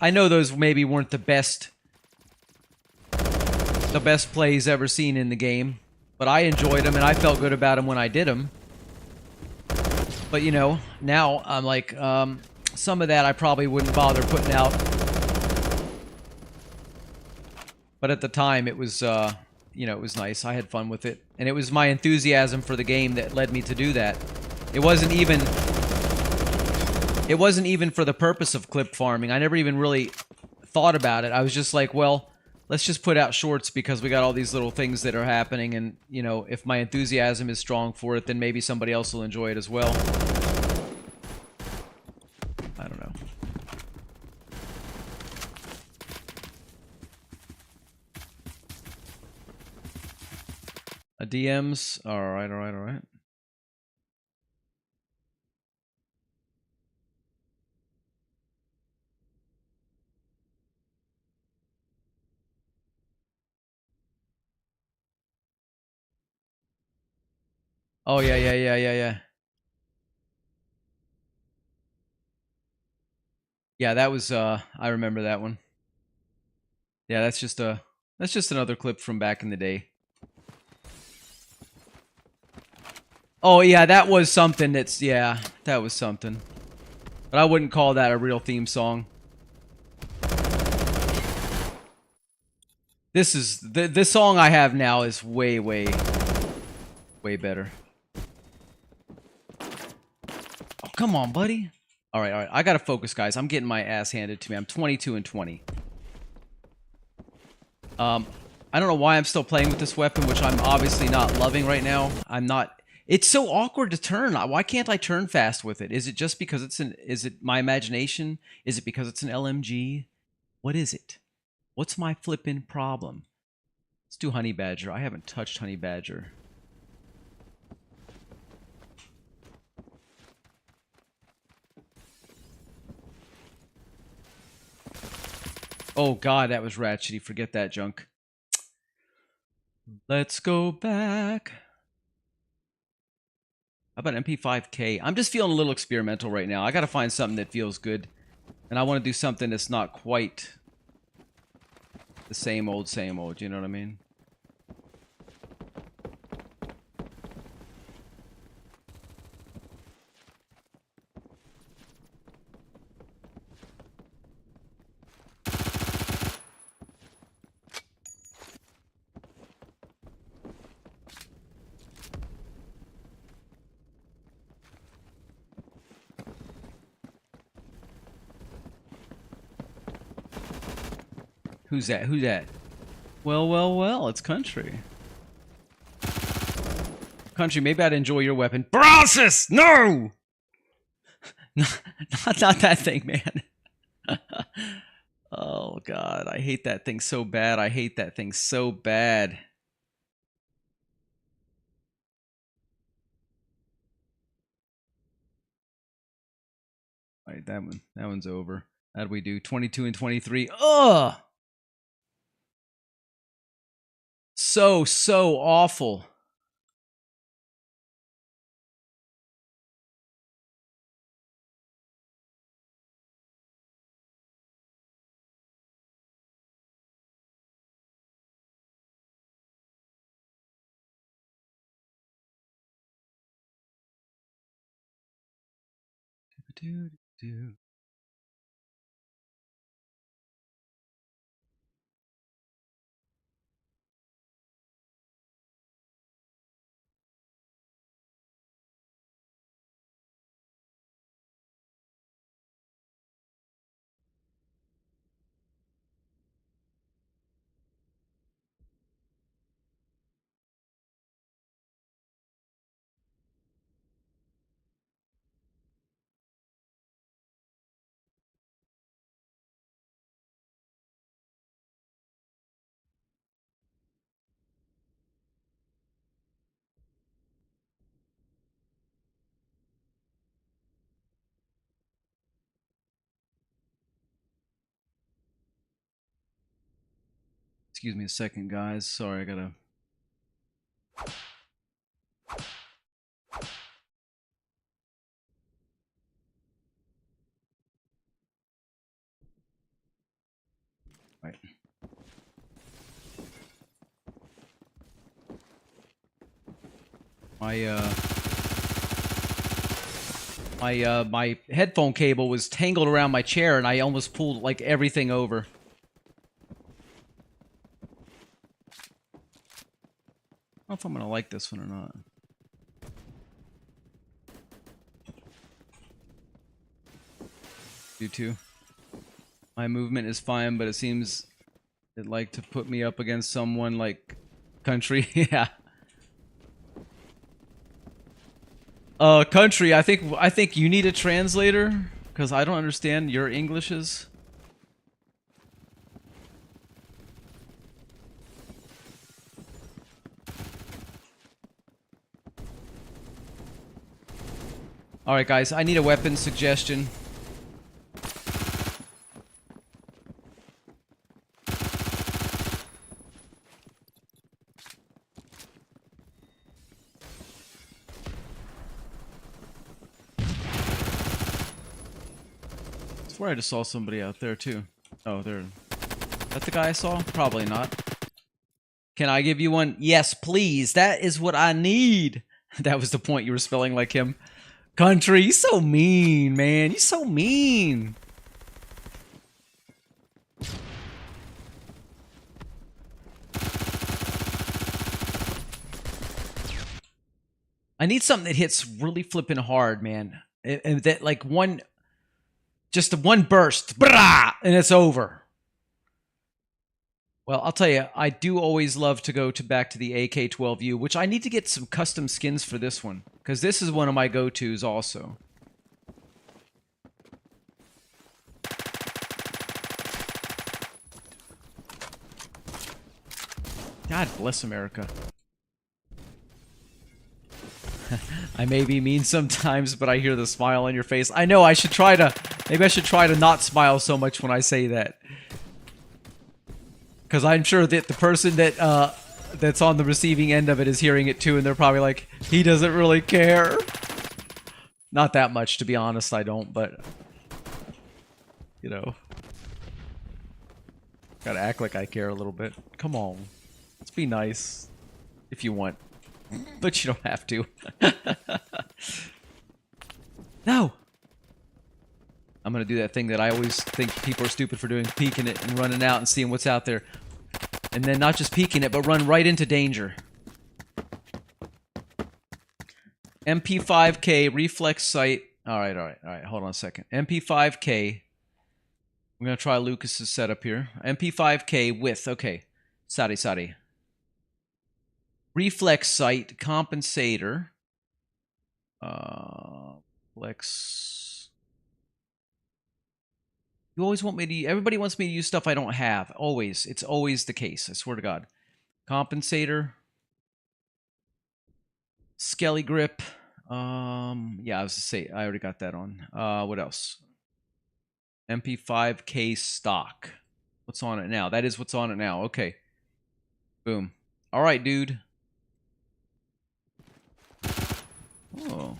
I know those maybe weren't the best plays ever seen in the game. But I enjoyed them, and I felt good about them when I did them. But, you know, now I'm like, some of that I probably wouldn't bother putting out. But at the time, it was, you know, it was nice. I had fun with it. And it was my enthusiasm for the game that led me to do that. It wasn't even for the purpose of clip farming. I never even really thought about it. I was just like, well, let's just put out shorts because we got all these little things that are happening, and you know, if my enthusiasm is strong for it, then maybe somebody else will enjoy it as well. I don't know. A DMs. All right, all right, all right. Oh yeah, yeah, yeah, yeah, yeah. Yeah, that was I remember that one. Yeah, that's just another clip from back in the day. Oh yeah, that was something yeah, that was something. But I wouldn't call that a real theme song. This song I have now is way better. Oh, come on, buddy. All right, all right. I got to focus, guys. I'm getting my ass handed to me. I'm 22 and 20. I don't know why I'm still playing with this weapon, which I'm obviously not loving right now. I'm not. It's so awkward to turn. Why can't I turn fast with it? Is it just because is it my imagination? Is it because it's an LMG? What is it? What's my flippin' problem? Let's do Honey Badger. I haven't touched Honey Badger. Oh god, that was ratchety. Forget that junk. Let's go back. How about MP5K? I'm just feeling a little experimental right now. I gotta find something that feels good. And I want to do something that's not quite the same old, you know what I mean? Who's that? Who's that? Well, well, well, it's Country. Country, maybe I'd enjoy your weapon. Paralysis! No! not that thing, man. Oh, God. I hate that thing so bad. I hate that thing so bad. All right, that one's over. How do we do? 22 and 23. Ugh! So awful. Excuse me a second, guys. Sorry, I gotta... Right. My headphone cable was tangled around my chair, and I almost pulled, like, everything over. I don't know if I'm gonna like this one or not. You too. My movement is fine, but it seems It'd like to put me up against someone like country. Yeah. Country, I think you need a translator because I don't understand your Englishes. All right, guys, I need a weapon suggestion. I swear I just saw somebody out there too. Oh, there. That's the guy I saw? Probably not. Can I give you one? Yes, please. That is what I need. That was the point. You were spelling like him. Country, you're so mean, man. You're so mean. I need something that hits really flipping hard, man. And that like one, just one burst, brah, and it's over. Well, I'll tell you, I do always love to go back to the AK-12U, which I need to get some custom skins for this one, because this is one of my go-tos also. God bless America. I may be mean sometimes, but I hear the smile on your face. I know, I should try to... Maybe I should try to not smile so much when I say that. Because I'm sure that the person that that's on the receiving end of it is hearing it too, and they're probably like, he doesn't really care. Not that much, to be honest, I don't, but... You know. Gotta act like I care a little bit. Come on. Let's be nice. If you want. But you don't have to. No! I'm gonna do that thing that I always think people are stupid for doing, peeking it and running out and seeing what's out there. And then not just peeking it, but run right into danger. MP5K, reflex sight. Alright, hold on a second. MP5K. I'm gonna try Lucas's setup here. MP5K with, okay. Sari. Reflex sight, compensator. Flex. You always want me to... Everybody wants me to use stuff I don't have. Always. It's always the case. I swear to God. Compensator. Skelly grip. Yeah, I was to say, I already got that on. What else? MP5K stock. What's on it now? That is what's on it now. Okay. Boom. All right, dude. Oh.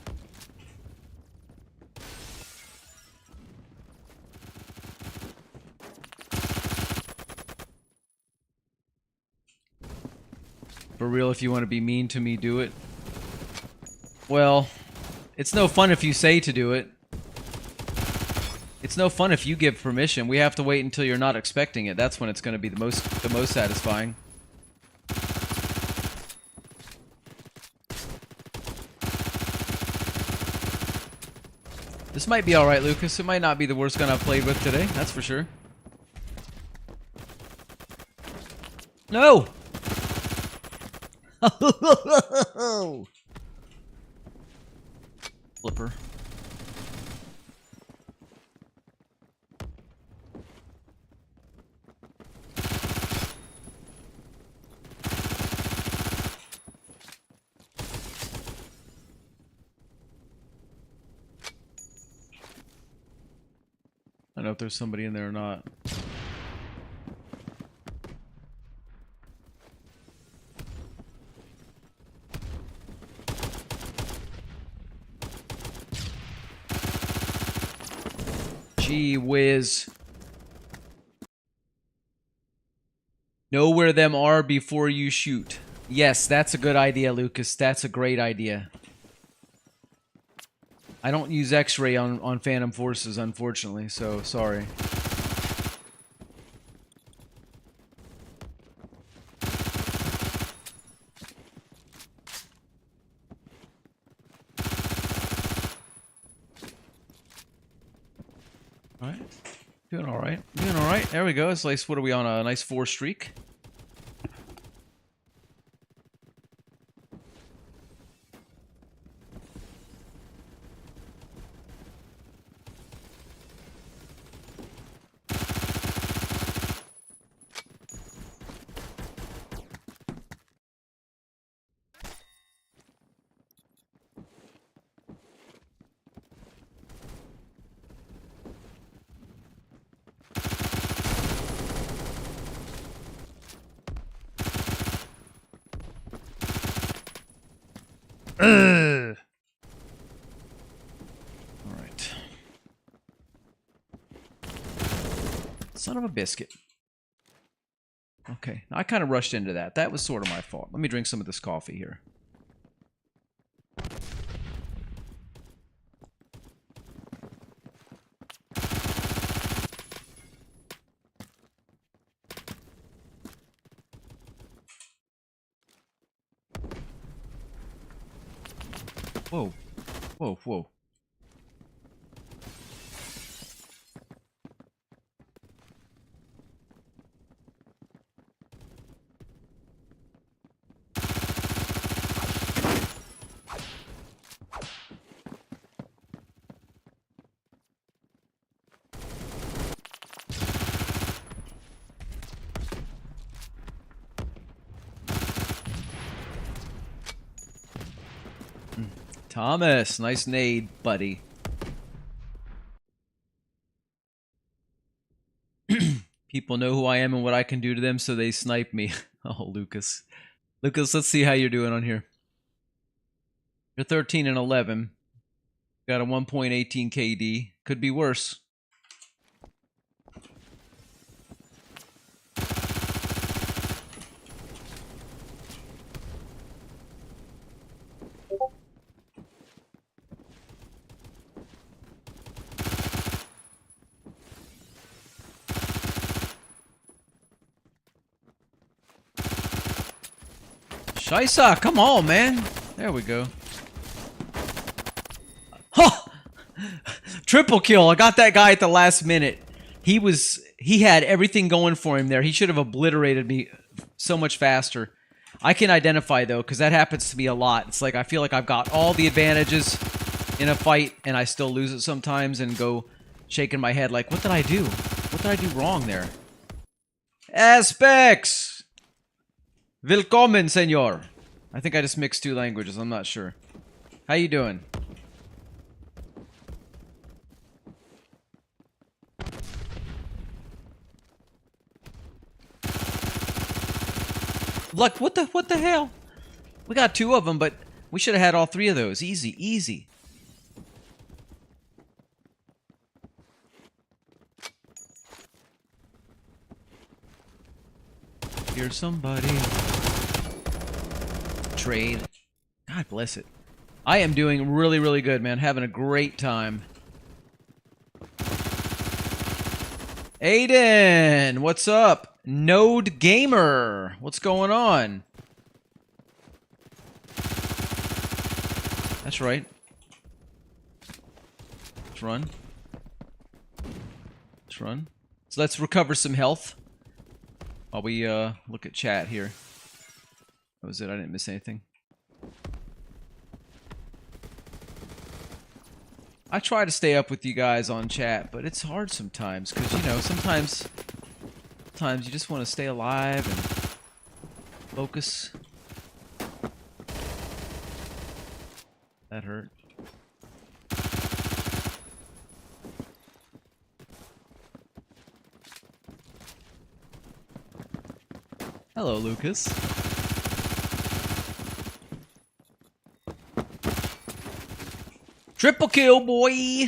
For real, if you want to be mean to me, do it. Well, it's no fun if you say to do it. It's no fun if you give permission. We have to wait until you're not expecting it. That's when it's going to be the most satisfying. This might be alright, Lucas. It might not be the worst gun I've played with today. That's for sure. No! Flipper. I don't know if there's somebody in there or not. Gee whiz. Know where them are before you shoot. Yes, that's a good idea, Lucas. That's a great idea. I don't use X-ray on Phantom Forces, unfortunately, so sorry. Alright. Doing all right. Doing all right. There we go. It's like, what are we on? A nice 4 streak. All right. Son of a biscuit. Okay, I kind of rushed into that. That was sort of my fault. Let me drink some of this coffee here. Whoa. Whoa, whoa. Thomas, nice nade, buddy. People know who I am and what I can do to them, so they snipe me. Oh, Lucas. Lucas, let's see how you're doing on here. You're 13 and 11. Got a 1.18 KD. Could be worse. Shisa, come on, man. There we go. Huh! Triple kill. I got that guy at the last minute. He had everything going for him there. He should have obliterated me so much faster. I can identify, though, because that happens to me a lot. It's like I feel like I've got all the advantages in a fight, and I still lose it sometimes and go shaking my head like, what did I do? What did I do wrong there? Aspects! Willkommen, senor. I think I just mixed 2 languages. I'm not sure. How you doing? Look, what the hell? We got 2 of them, but we should have had all 3 of those. Easy, easy. Here's somebody. Trade. God bless it. I am doing really, really good, man. Having a great time. Aiden, what's up? Node Gamer, what's going on? That's right. Let's run. Let's run. So let's recover some health while we look at chat here. That was it. I didn't miss anything. I try to stay up with you guys on chat, but it's hard sometimes because, you know, sometimes you just want to stay alive and focus. That hurt. Hello, Lucas. Triple kill, boy!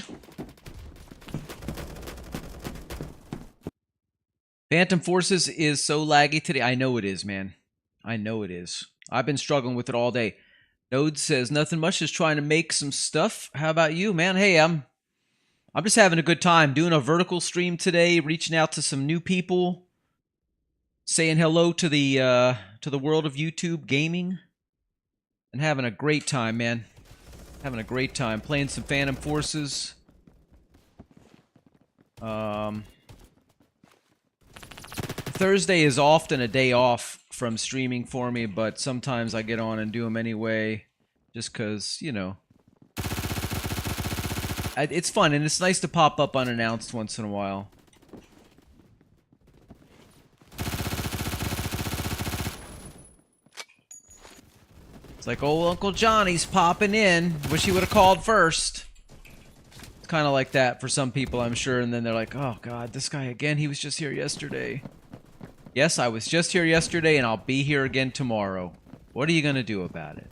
Phantom Forces is so laggy today. I know it is, man. I know it is. I've been struggling with it all day. Node says, nothing much, just trying to make some stuff. How about you, man? Hey, I'm just having a good time doing a vertical stream today, reaching out to some new people, saying hello to the world of YouTube gaming, and having a great time, man. Having a great time playing some Phantom Forces. Thursday is often a day off from streaming for me, but sometimes I get on and do them anyway, just because, you know, it's fun and it's nice to pop up unannounced once in a while. It's like, old Uncle Johnny's popping in. Wish he would have called first. It's kind of like that for some people, I'm sure, and then they're like, oh god, this guy again, he was just here yesterday. Yes, I was just here yesterday, and I'll be here again tomorrow. What are you gonna do about it?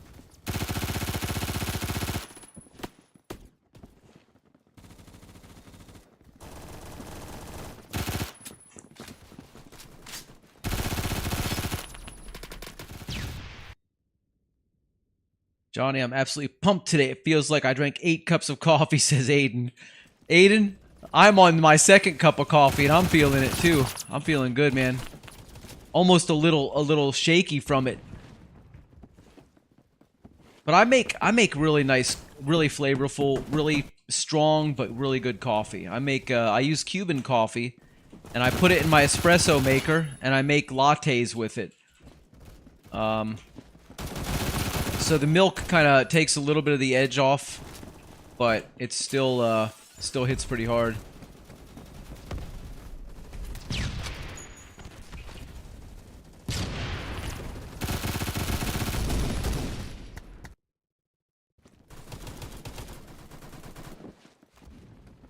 Johnny, I'm absolutely pumped today. It feels like I drank 8 cups of coffee, says Aiden. Aiden, I'm on my 2nd cup of coffee, and I'm feeling it too. I'm feeling good, man. Almost a little shaky from it. But I make really nice, really flavorful, really strong, but really good coffee. I use Cuban coffee, and I put it in my espresso maker, and I make lattes with it. So the milk kind of takes a little bit of the edge off, but it still hits pretty hard.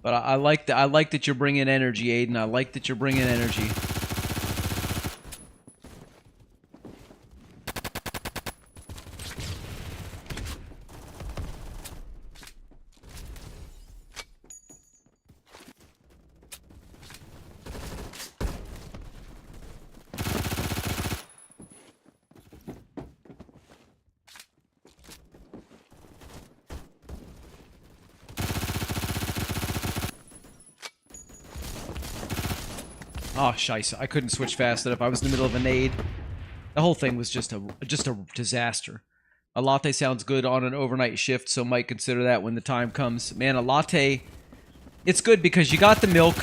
But I like that. I like that you're bringing energy, Aiden. I like that you're bringing energy. Oh, scheisse. I couldn't switch fast enough. I was in the middle of a nade. The whole thing was just a disaster. A latte sounds good on an overnight shift, so might consider that when the time comes. Man, a latte, it's good because you got the milk,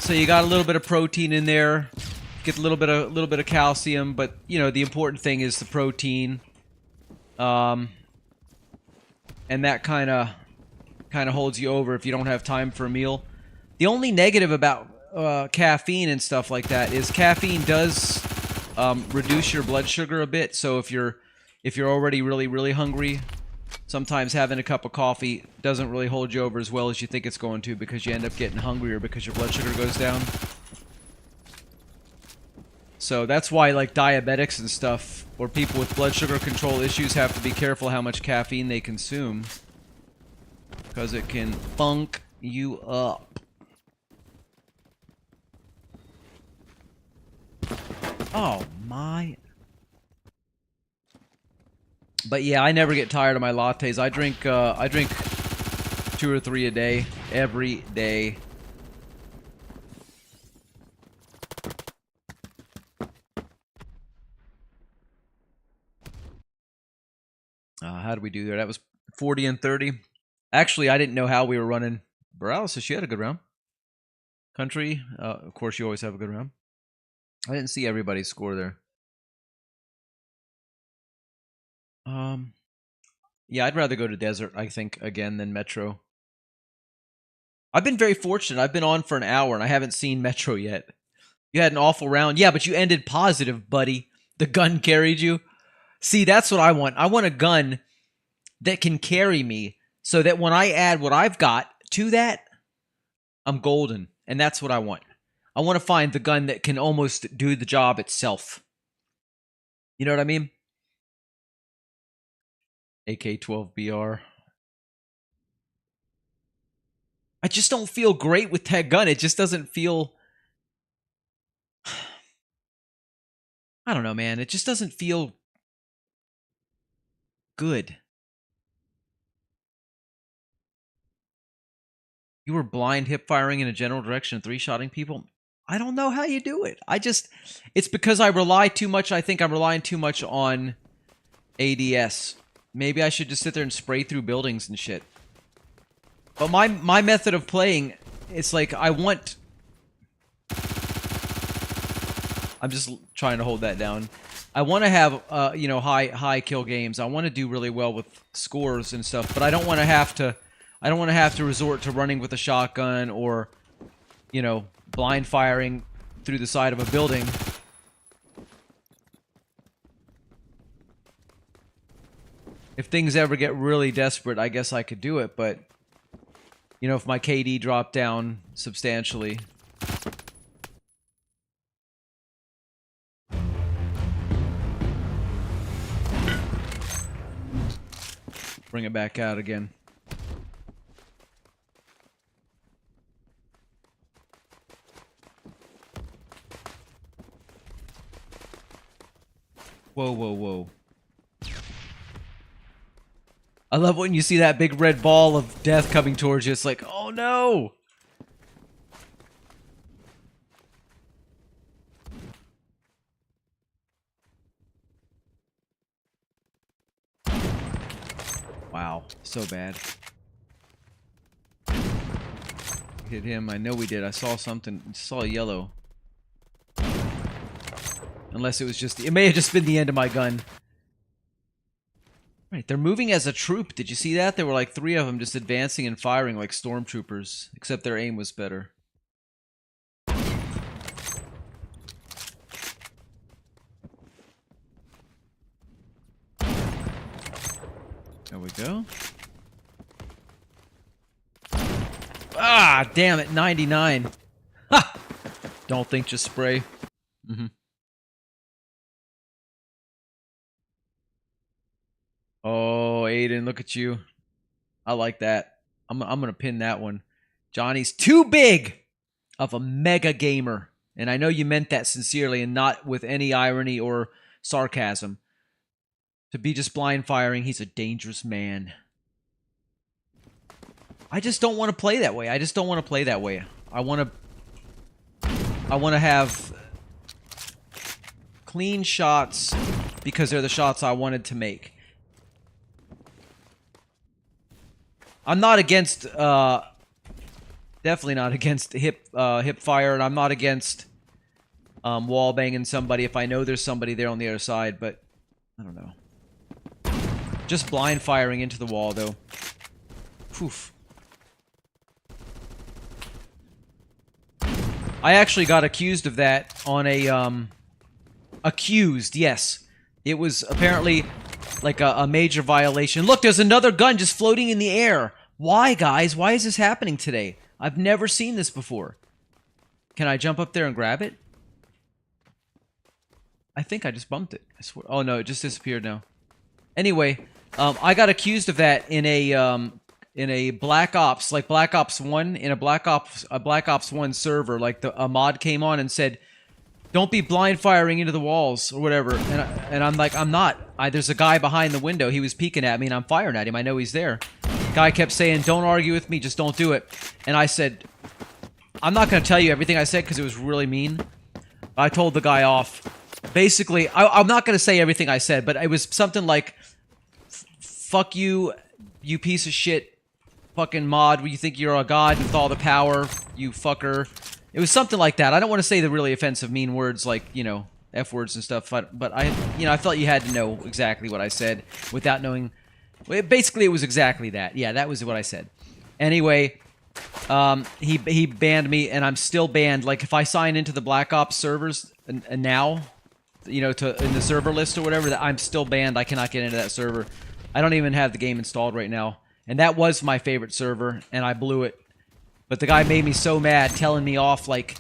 so you got a little bit of protein in there. Get a little bit of calcium, but you know, the important thing is the protein. And that kind of holds you over if you don't have time for a meal. The only negative about caffeine and stuff like that is caffeine does reduce your blood sugar a bit. So if you're already really hungry, sometimes having a cup of coffee doesn't really hold you over as well as you think it's going to, because you end up getting hungrier because your blood sugar goes down. So that's why, like, diabetics and stuff, or people with blood sugar control issues, have to be careful how much caffeine they consume, because it can funk you up. Oh my. But yeah, I never get tired of my lattes. I drink 2 or 3 a day, every day. How did we do there? That was 40 and 30. Actually, I didn't know how we were running. Paralysis, she had a good round. Country, of course, you always have a good round. I didn't see everybody's score there. Yeah, I'd rather go to Desert, I think, again, than Metro. I've been very fortunate. I've been on for an hour, and I haven't seen Metro yet. You had an awful round. Yeah, but you ended positive, buddy. The gun carried you. See, that's what I want. I want a gun that can carry me, so that when I add what I've got to that, I'm golden. And that's what I want. I want to find the gun that can almost do the job itself. You know what I mean? AK-12BR. I just don't feel great with that gun. It just doesn't feel... I don't know, man. It just doesn't feel good. You were blind hip firing in a general direction and 3-shotting people? I don't know how you do it. It's because I rely too much. I think I'm relying too much on ADS. Maybe I should just sit there and spray through buildings and shit. But my method of playing, it's like I want I'm just trying to hold that down. I want to have, you know, high kill games. I want to do really well with scores and stuff, but I don't want to have to. I don't want to have to resort to running with a shotgun or, you know, blind firing through the side of a building. If things ever get really desperate, I guess I could do it, but, you know, if my KD dropped down substantially. Bring it back out again. Whoa, whoa, whoa. I love when you see that big red ball of death coming towards you. It's like, oh no! Wow, so bad. Hit him. I know we did. I saw something. Saw yellow. Unless it was just... It may have just been the end of my gun. Right, they're moving as a troop. Did you see that? There were like 3 of them just advancing and firing like stormtroopers. Except their aim was better. There we go. Ah, damn it, 99. Ha! Don't think, just spray. Mm-hmm. Oh, Aiden, look at you. I like that. I'm gonna pin that one. Johnny's too big of a mega gamer. And I know you meant that sincerely and not with any irony or sarcasm. To be just blind firing, he's a dangerous man. I just don't want to play that way. I just don't want to play that way. I want to have clean shots because they're the shots I wanted to make. I'm not against, definitely not against hip fire, and I'm not against wall banging somebody if I know there's somebody there on the other side, but I don't know. Just blind firing into the wall, though. Poof. I actually got accused of that on a, accused, yes. It was apparently like a major violation. Look, there's another gun just floating in the air. Why, guys? Why is this happening today? I've never seen this before. Can I jump up there and grab it? I think I just bumped it. I swear. Oh, no, it just disappeared now. Anyway, I got accused of that in a Black Ops, like Black Ops 1, in a Black Ops 1 server. Like a mod came on and said, "Don't be blind firing into the walls," or whatever. And I'm like, I'm not. There's a guy behind the window. He was peeking at me, and I'm firing at him. I know he's there. Guy kept saying, "Don't argue with me. Just don't do it." And I said, I'm not going to tell you everything I said because it was really mean. I told the guy off. Basically, I'm not going to say everything I said, but it was something like, "Fuck you, you piece of shit, fucking mod, where you think you're a god with all the power, you fucker." It was something like that. I don't want to say the really offensive, mean words like, you know, F words and stuff, but I, you know, I felt you had to know exactly what I said without knowing. Basically, it was exactly that. Yeah, that was what I said. Anyway, he banned me, and I'm still banned. Like, if I sign into the Black Ops servers and now, you know, in the server list or whatever, that I'm still banned. I cannot get into that server. I don't even have the game installed right now. And that was my favorite server, and I blew it. But the guy made me so mad, telling me off like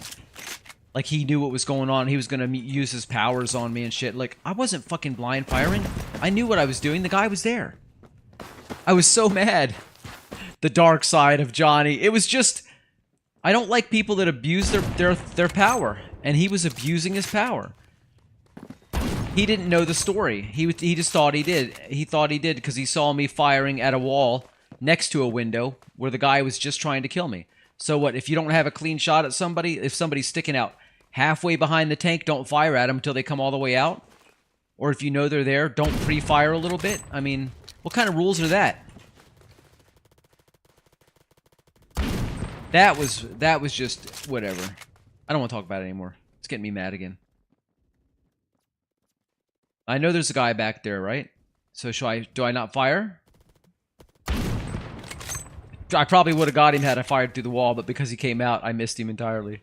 he knew what was going on. He was going to use his powers on me and shit. Like, I wasn't fucking blind firing. I knew what I was doing. The guy was there. I was so mad. The dark side of Johnny. It was just... I don't like people that abuse their power. And he was abusing his power. He didn't know the story. He just thought he did. He thought he did because he saw me firing at a wall next to a window where the guy was just trying to kill me. So what, if you don't have a clean shot at somebody, if somebody's sticking out halfway behind the tank, don't fire at them until they come all the way out? Or if you know they're there, don't pre-fire a little bit? I mean, what kind of rules are that? That was just whatever. I don't want to talk about it anymore. It's getting me mad again. I know there's a guy back there, right? So do I not fire? I probably would have got him had I fired through the wall, but because he came out, I missed him entirely.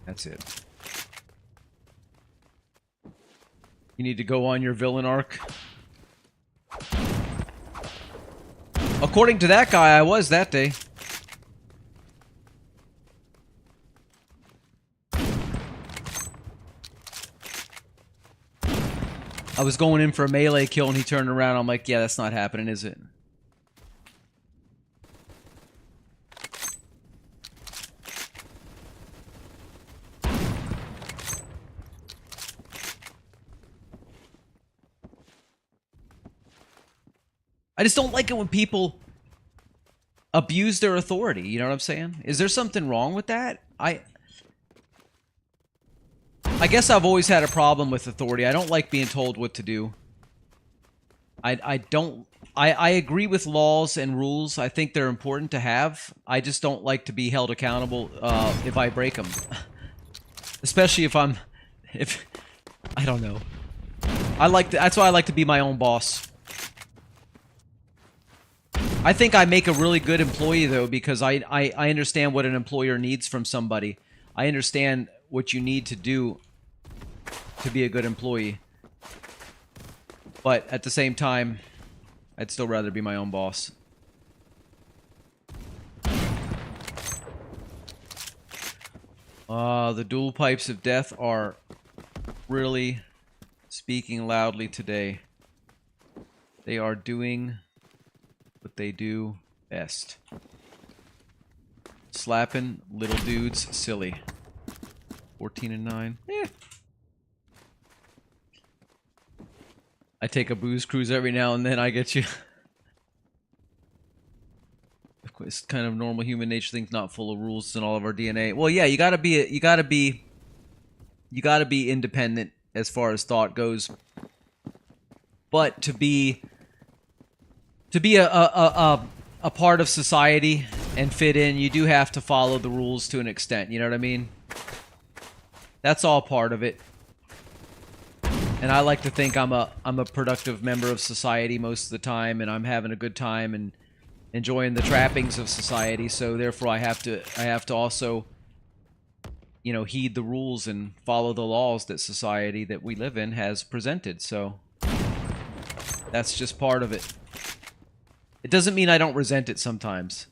That's it. You need to go on your villain arc. According to that guy, I was that day. I was going in for a melee kill and he turned around. I'm like, yeah, that's not happening, is it? I just don't like it when people abuse their authority. You know what I'm saying? Is there something wrong with that? I guess I've always had a problem with authority. I don't like being told what to do. I agree with laws and rules. I think they're important to have. I just don't like to be held accountable if I break them. Especially if I don't know. That's why I like to be my own boss. I think I make a really good employee, though, because I understand what an employer needs from somebody. I understand what you need to do to be a good employee. But at the same time, I'd still rather be my own boss. The dual pipes of death are really speaking loudly today. They are doing what they do best. Slapping little dudes silly. 14 and 9. Eh. I take a booze cruise every now and then. I get you. Of course, it's kind of normal human nature things, not full of rules in all of our DNA. Well, yeah, you gotta be independent as far as thought goes. But to be a part of society and fit in, you do have to follow the rules to an extent. You know what I mean? That's all part of it. And I like to think I'm a productive member of society most of the time, and I'm having a good time and enjoying the trappings of society. So therefore, I have to also, you know, heed the rules and follow the laws that society that we live in has presented. So that's just part of it. It doesn't mean I don't resent it sometimes,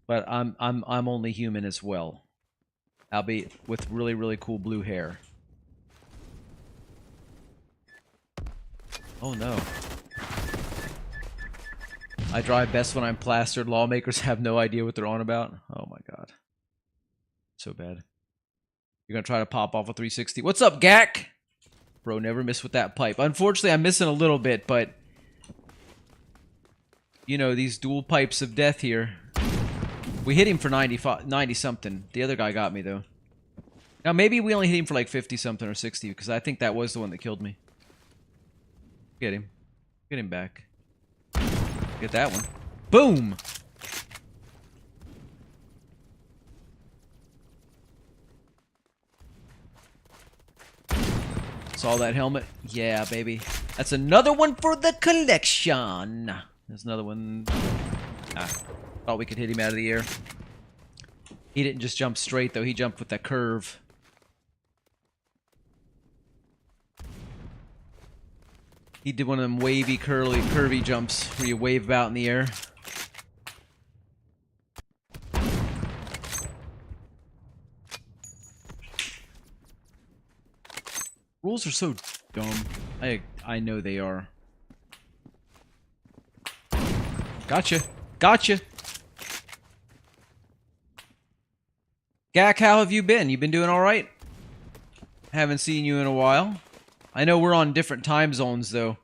but I'm only human as well, albeit with really, really cool blue hair. Oh no. I drive best when I'm plastered. Lawmakers have no idea what they're on about. Oh my god. So bad. You're gonna try to pop off a 360. What's up, Gak? Bro, never miss with that pipe. Unfortunately, I'm missing a little bit, but you know, these dual pipes of death here. We hit him for 90 something. The other guy got me though. Now maybe we only hit him for like 50 something or 60 because I think that was the one that killed me. Get him. Get him back. Get that one. Boom! Saw that helmet? Yeah, baby. That's another one for the collection. There's another one. Ah, thought we could hit him out of the air. He didn't just jump straight, though. He jumped with that curve. He did one of them wavy, curvy jumps where you wave about in the air. Rules are so dumb. I know they are. Gotcha. Gotcha. Gak, how have you been? You been doing alright? Haven't seen you in a while. I know we're on different time zones, though.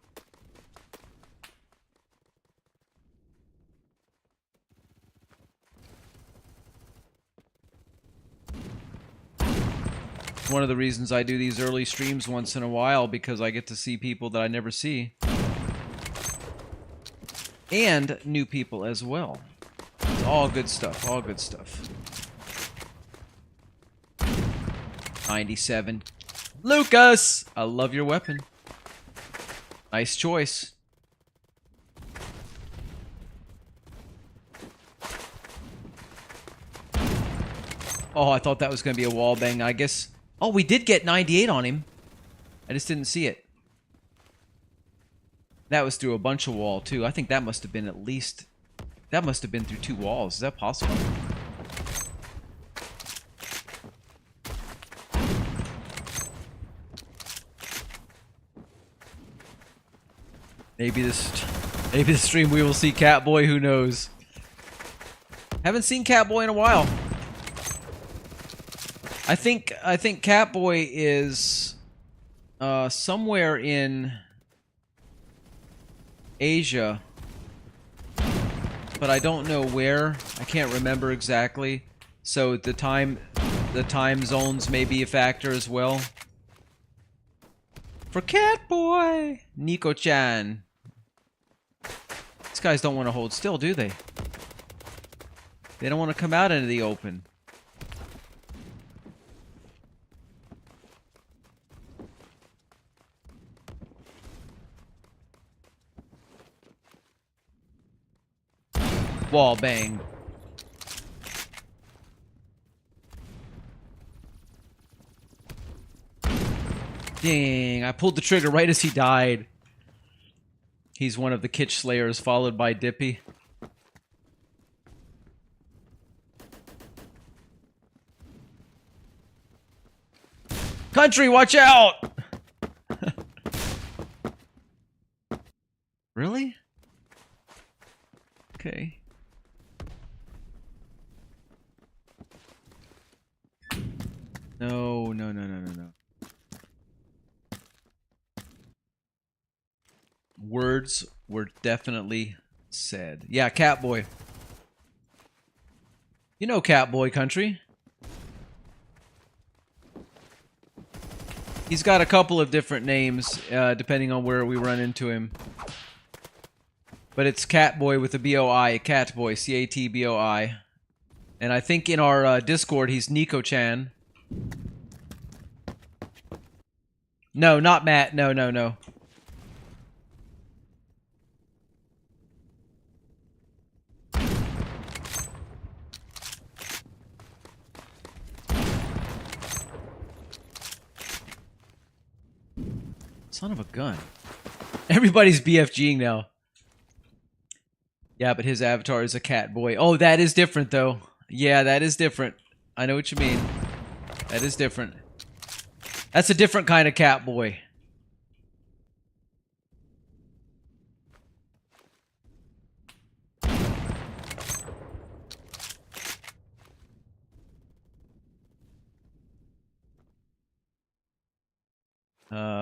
One of the reasons I do these early streams once in a while, because I get to see people that I never see. And new people as well. It's all good stuff, all good stuff. 97. Lucas! I love your weapon. Nice choice. Oh, I thought that was going to be a wall bang. I guess... Oh, we did get 98 on him. I just didn't see it. That was through a bunch of wall, too. I think that must have been at least... That must have been through 2 walls. Is that possible? Maybe this stream we will see Catboy. Who knows? Haven't seen Catboy in a while. I think Catboy is somewhere in Asia, but I don't know where. I can't remember exactly. So the time zones may be a factor as well. For Catboy, Nico-chan. These guys don't want to hold still, do they? They don't want to come out into the open. Wall bang. Dang, I pulled the trigger right as he died. He's one of the Kitsch Slayers, followed by Dippy. Country, watch out! Really? Okay. No. Words were definitely said. Yeah, Catboy. You know Catboy Country. He's got a couple of different names, depending on where we run into him. But it's Catboy with a B-O-I, Catboy, C-A-T-B-O-I. And I think in our Discord, he's Nico-chan. No, not Matt. No. Son of a gun. Everybody's BFGing now. Yeah, but his avatar is a cat boy. Oh, that is different, though. Yeah, that is different. I know what you mean. That is different. That's a different kind of cat boy.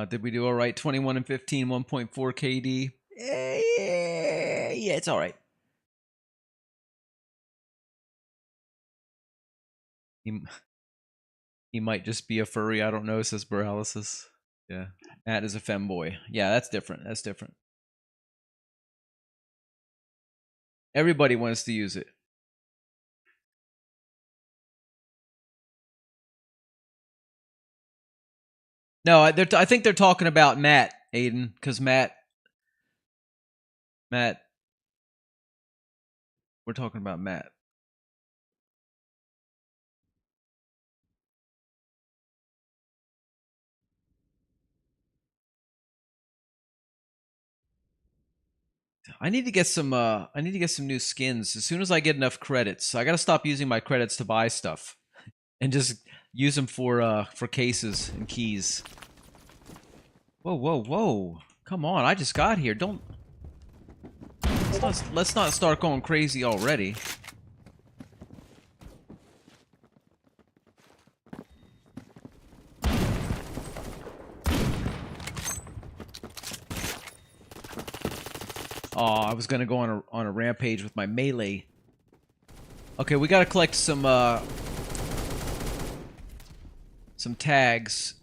Did we do all right? 21 and 15, 1.4 KD. Yeah, it's all right. He might just be a furry. I don't know, says Paralysis. Yeah. Matt is a femboy. Yeah, that's different. That's different. Everybody wants to use it. No, I think they're talking about Matt, Aiden, because Matt, we're talking about Matt. I need to get some new skins as soon as I get enough credits. I got to stop using my credits to buy stuff and just use them for cases and keys. Whoa. Come on, I just got here. Don't let's not start going crazy already. Oh, I was gonna go on a rampage with my melee. Okay, we gotta collect some tags.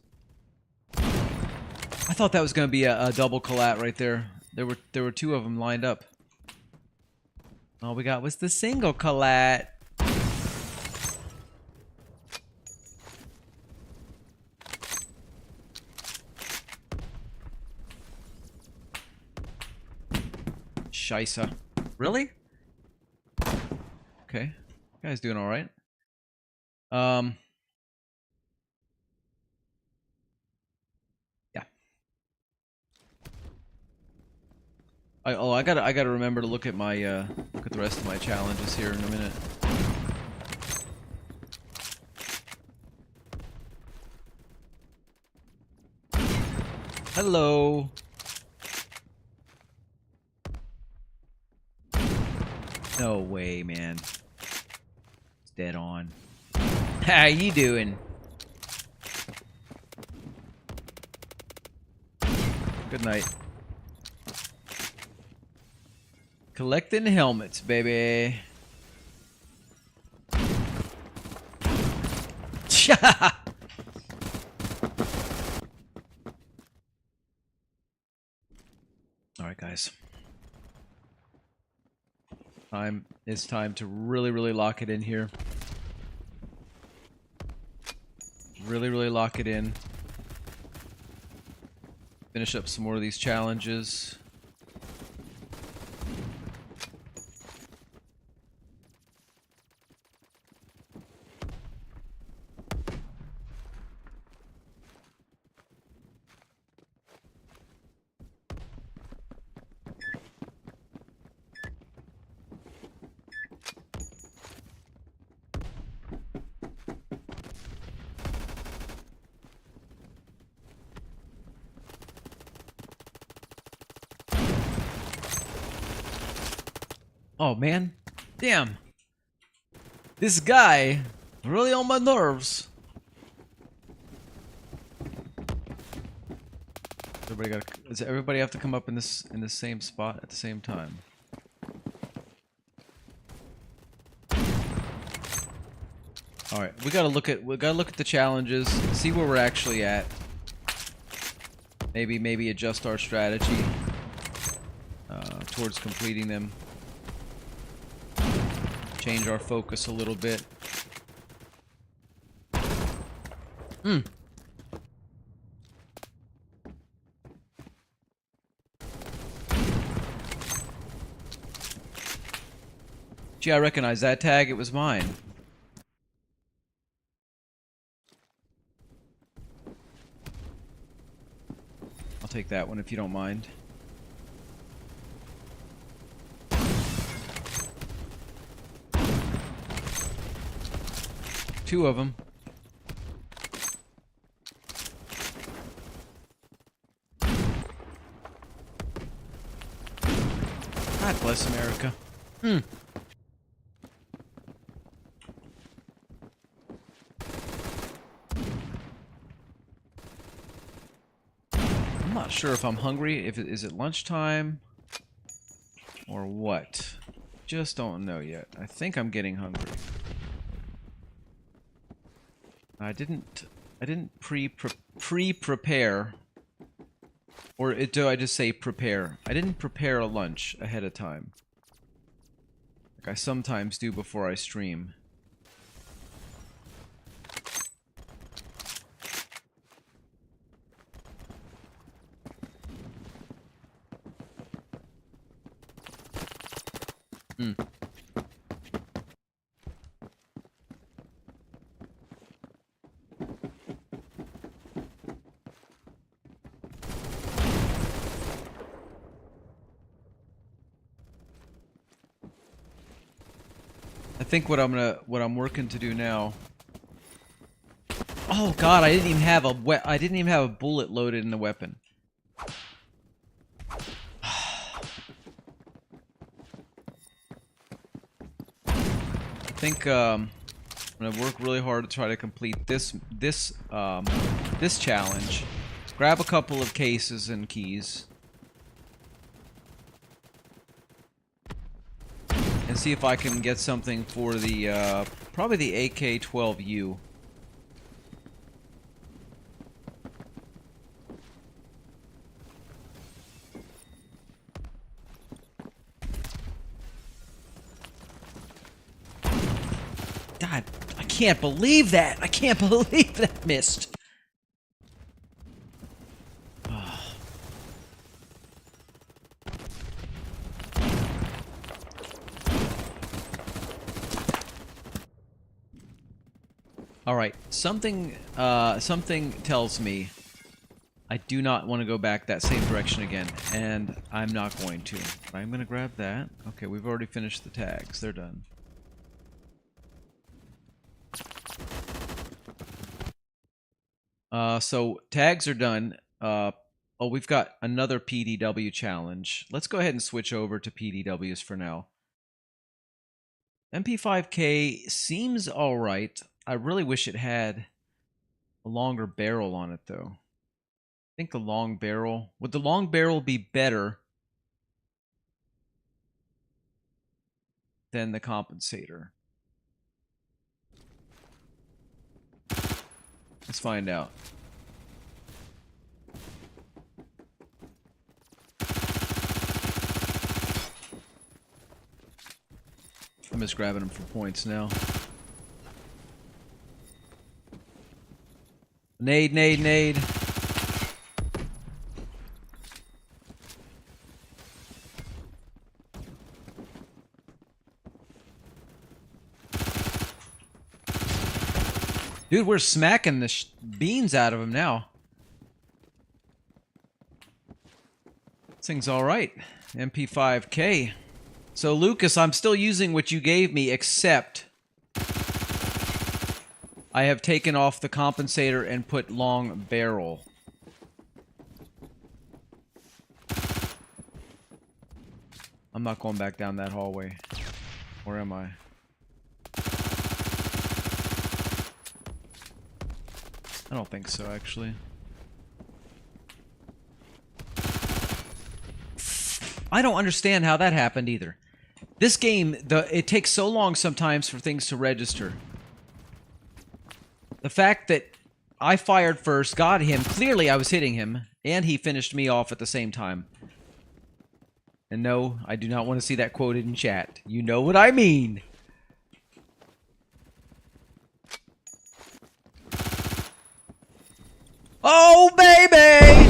I thought that was gonna be a double collat right there. There were two of them lined up. All we got was the single collat. Scheisse. Really? Okay. You guys doing alright? Yeah. I gotta remember to look at my look at the rest of my challenges here in a minute. Hello. No way, man. It's dead on. How you doing? Good night. Collecting helmets, baby. Alright, guys. It's time to really lock it in here. Really lock it in. Finish up some more of these challenges. Oh man, damn. This guy really on my nerves. Does everybody have to come up in the same spot at the same time? All right, we gotta look at the challenges, see where we're actually at. Maybe adjust our strategy towards completing them. Change our focus a little bit. Gee, I recognize that tag. It was mine. I'll take that one if you don't mind. Two of them. God bless America. I'm not sure if I'm hungry. Is it lunchtime or what? Just don't know yet. I think I'm getting hungry. I didn't pre-prepare, or do I just say prepare? I didn't prepare a lunch ahead of time, like I sometimes do before I stream. I think what I'm working to do now. Oh God, I didn't even have a bullet loaded in the weapon. I think I'm gonna work really hard to try to complete this challenge. Grab a couple of cases and keys. And see if I can get something for the, probably the AK-12U. God, I can't believe that! I can't believe that missed! Alright, something tells me I do not want to go back that same direction again, and I'm not going to. I'm going to grab that. Okay, we've already finished the tags. They're done. So tags are done. Oh, we've got another PDW challenge. Let's go ahead and switch over to PDWs for now. MP5K seems alright. I really wish it had a longer barrel on it, though. I think the long barrel... Would the long barrel be better than the compensator? Let's find out. I'm just grabbing them for points now. Nade, nade, nade. Dude, we're smacking the beans out of him now. This thing's alright. MP5K. So, Lucas, I'm still using what you gave me, except I have taken off the compensator and put long barrel. I'm not going back down that hallway. Where am I? I don't think so, actually. I don't understand how that happened either. This game, it takes so long sometimes for things to register. The fact that I fired first, got him, clearly I was hitting him, and he finished me off at the same time. And no, I do not want to see that quoted in chat. You know what I mean. Oh, baby!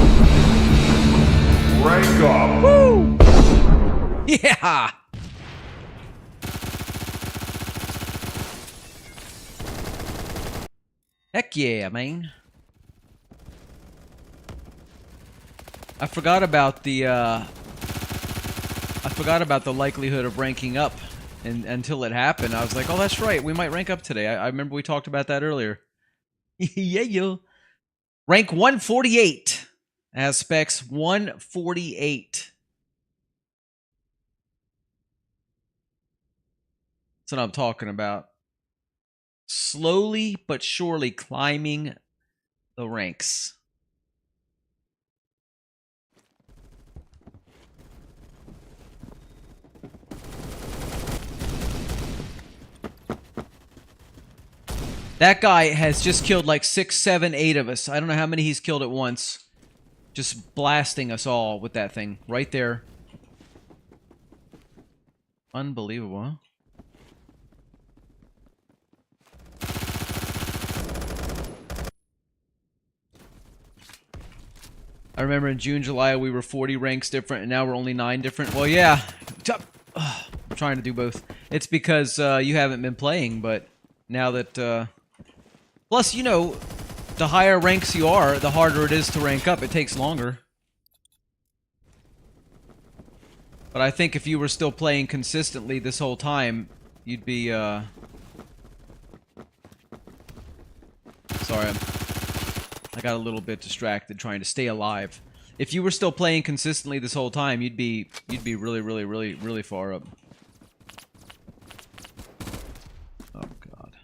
Rank up! Woo! Yeah! Heck yeah, man. I forgot about the likelihood of ranking up, and until it happened, I was like, oh, that's right, we might rank up today. I remember we talked about that earlier. Yeah, yo. Rank 148. As specs 148. That's what I'm talking about. Slowly but surely climbing the ranks. That guy has just killed like 6, 7, 8 of us. I don't know how many he's killed at once. Just blasting us all with that thing. Right there. Unbelievable, huh? I remember in June, July, we were 40 ranks different, and now we're only 9 different. Well, yeah. I'm trying to do both. It's because you haven't been playing, but now that... Plus, you know, the higher ranks you are, the harder it is to rank up. It takes longer. But I think if you were still playing consistently this whole time, you'd be, Sorry, I got a little bit distracted trying to stay alive. If you were still playing consistently this whole time, you'd be really, really, really, really far up. Oh, God.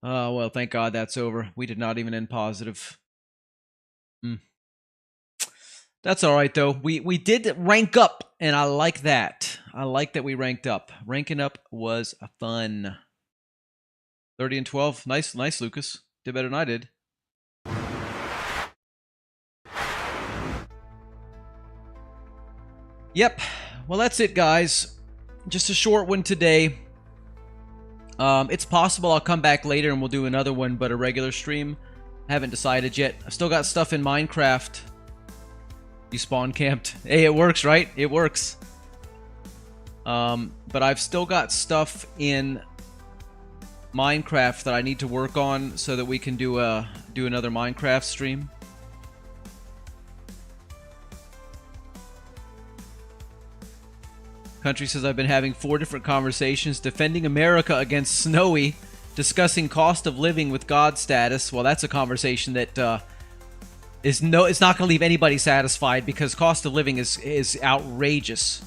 Oh, well, thank God that's over. We did not even end positive. That's alright, though. We did rank up, and I like that. I like that we ranked up. Ranking up was fun. 30 and 12. Nice, nice, Lucas. Did better than I did. Yep. Well, that's it, guys. Just a short one today. It's possible I'll come back later and we'll do another one, but a regular stream. I haven't decided yet. I've still got stuff in Minecraft. You spawn camped. Hey, it works, right? It works. But I've still got stuff in Minecraft that I need to work on so that we can do another Minecraft stream. Country says, I've been having 4 different conversations defending America against Snowy, discussing cost of living with God status. Well, that's a conversation that it's not going to leave anybody satisfied, because cost of living is outrageous.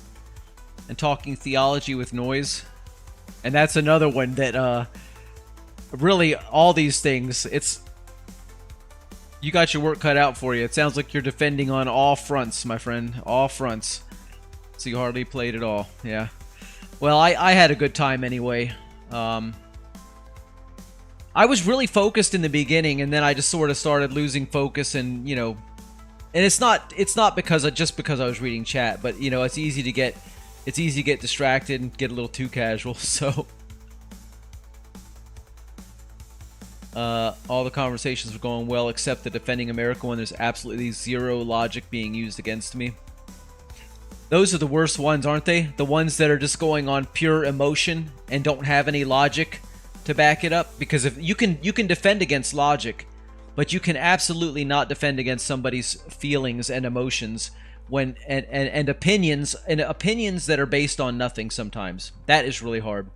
And talking theology with noise, and that's another one that really, all these things, you got your work cut out for you. It sounds like you're defending on all fronts, my friend, all fronts. So you hardly played at all. Yeah. Well, I had a good time anyway. I was really focused in the beginning, and then I just sort of started losing focus, and and it's not because I was reading chat, but it's easy to get distracted and get a little too casual. So all the conversations were going well, except the defending America one. There's absolutely zero logic being used against me. Those are the worst ones, aren't they? The ones that are just going on pure emotion and don't have any logic to back it up. Because if you can defend against logic, but you can absolutely not defend against somebody's feelings and emotions when and opinions that are based on nothing. Sometimes that is really hard.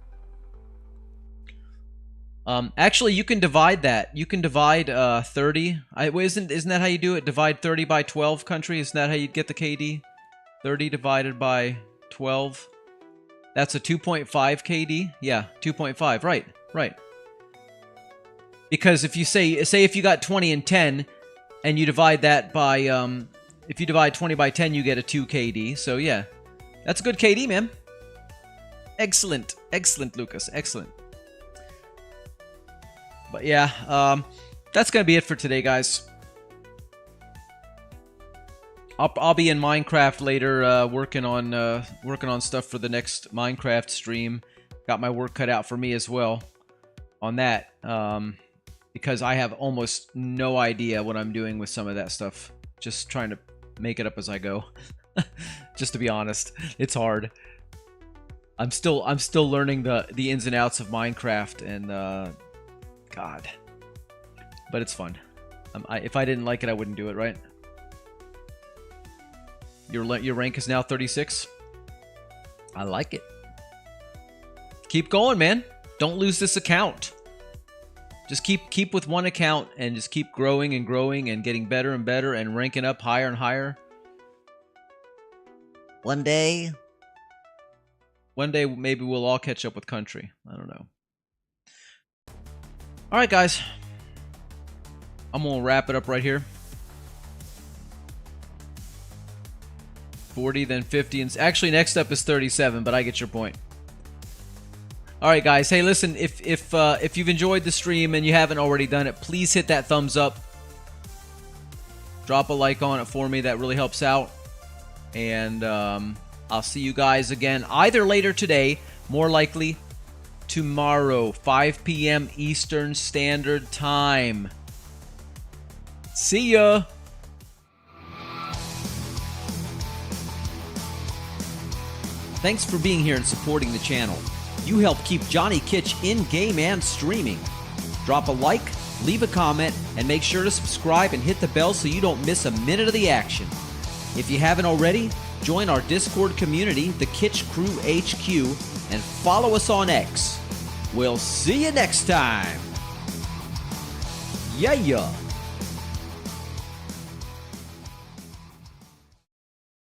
Actually, you can divide that. You can divide 30. Isn't that how you do it? Divide 30 by 12, country. Isn't that how you get the KD? 30 divided by 12. That's a 2.5 KD. Yeah, 2.5. Right. Because if you say if you got 20 and 10, and you divide that by if you divide 20 by 10, you get a 2 KD. So yeah, that's a good KD, man. Excellent, Lucas. Excellent. But yeah, that's gonna be it for today, guys. I'll be in Minecraft later, working on stuff for the next Minecraft stream. Got my work cut out for me as well on that, because I have almost no idea what I'm doing with some of that stuff. Just trying to make it up as I go. Just to be honest, it's hard. I'm still learning the ins and outs of Minecraft, and God, but it's fun. If I didn't like it, I wouldn't do it, right? Your rank is now 36. I like it. Keep going, man. Don't lose this account. Just keep with one account and just keep growing and growing and getting better and better and ranking up higher and higher. One day maybe we'll all catch up with country. I don't know. All right, guys. I'm gonna wrap it up right here. 40, then 50, and actually next up is 37, but I get your point. All right, guys. Hey, listen, if you've enjoyed the stream and you haven't already done it, please hit that thumbs up. Drop a like on it for me. That really helps out. And I'll see you guys again either later today, more likely tomorrow, 5 p.m. Eastern Standard Time. See ya. Thanks for being here and supporting the channel. You help keep JohnnyKitsch in-game and streaming. Drop a like, leave a comment, and make sure to subscribe and hit the bell so you don't miss a minute of the action. If you haven't already, join our Discord community, the Kitsch Crew HQ, and follow us on X. We'll see you next time. Yeah.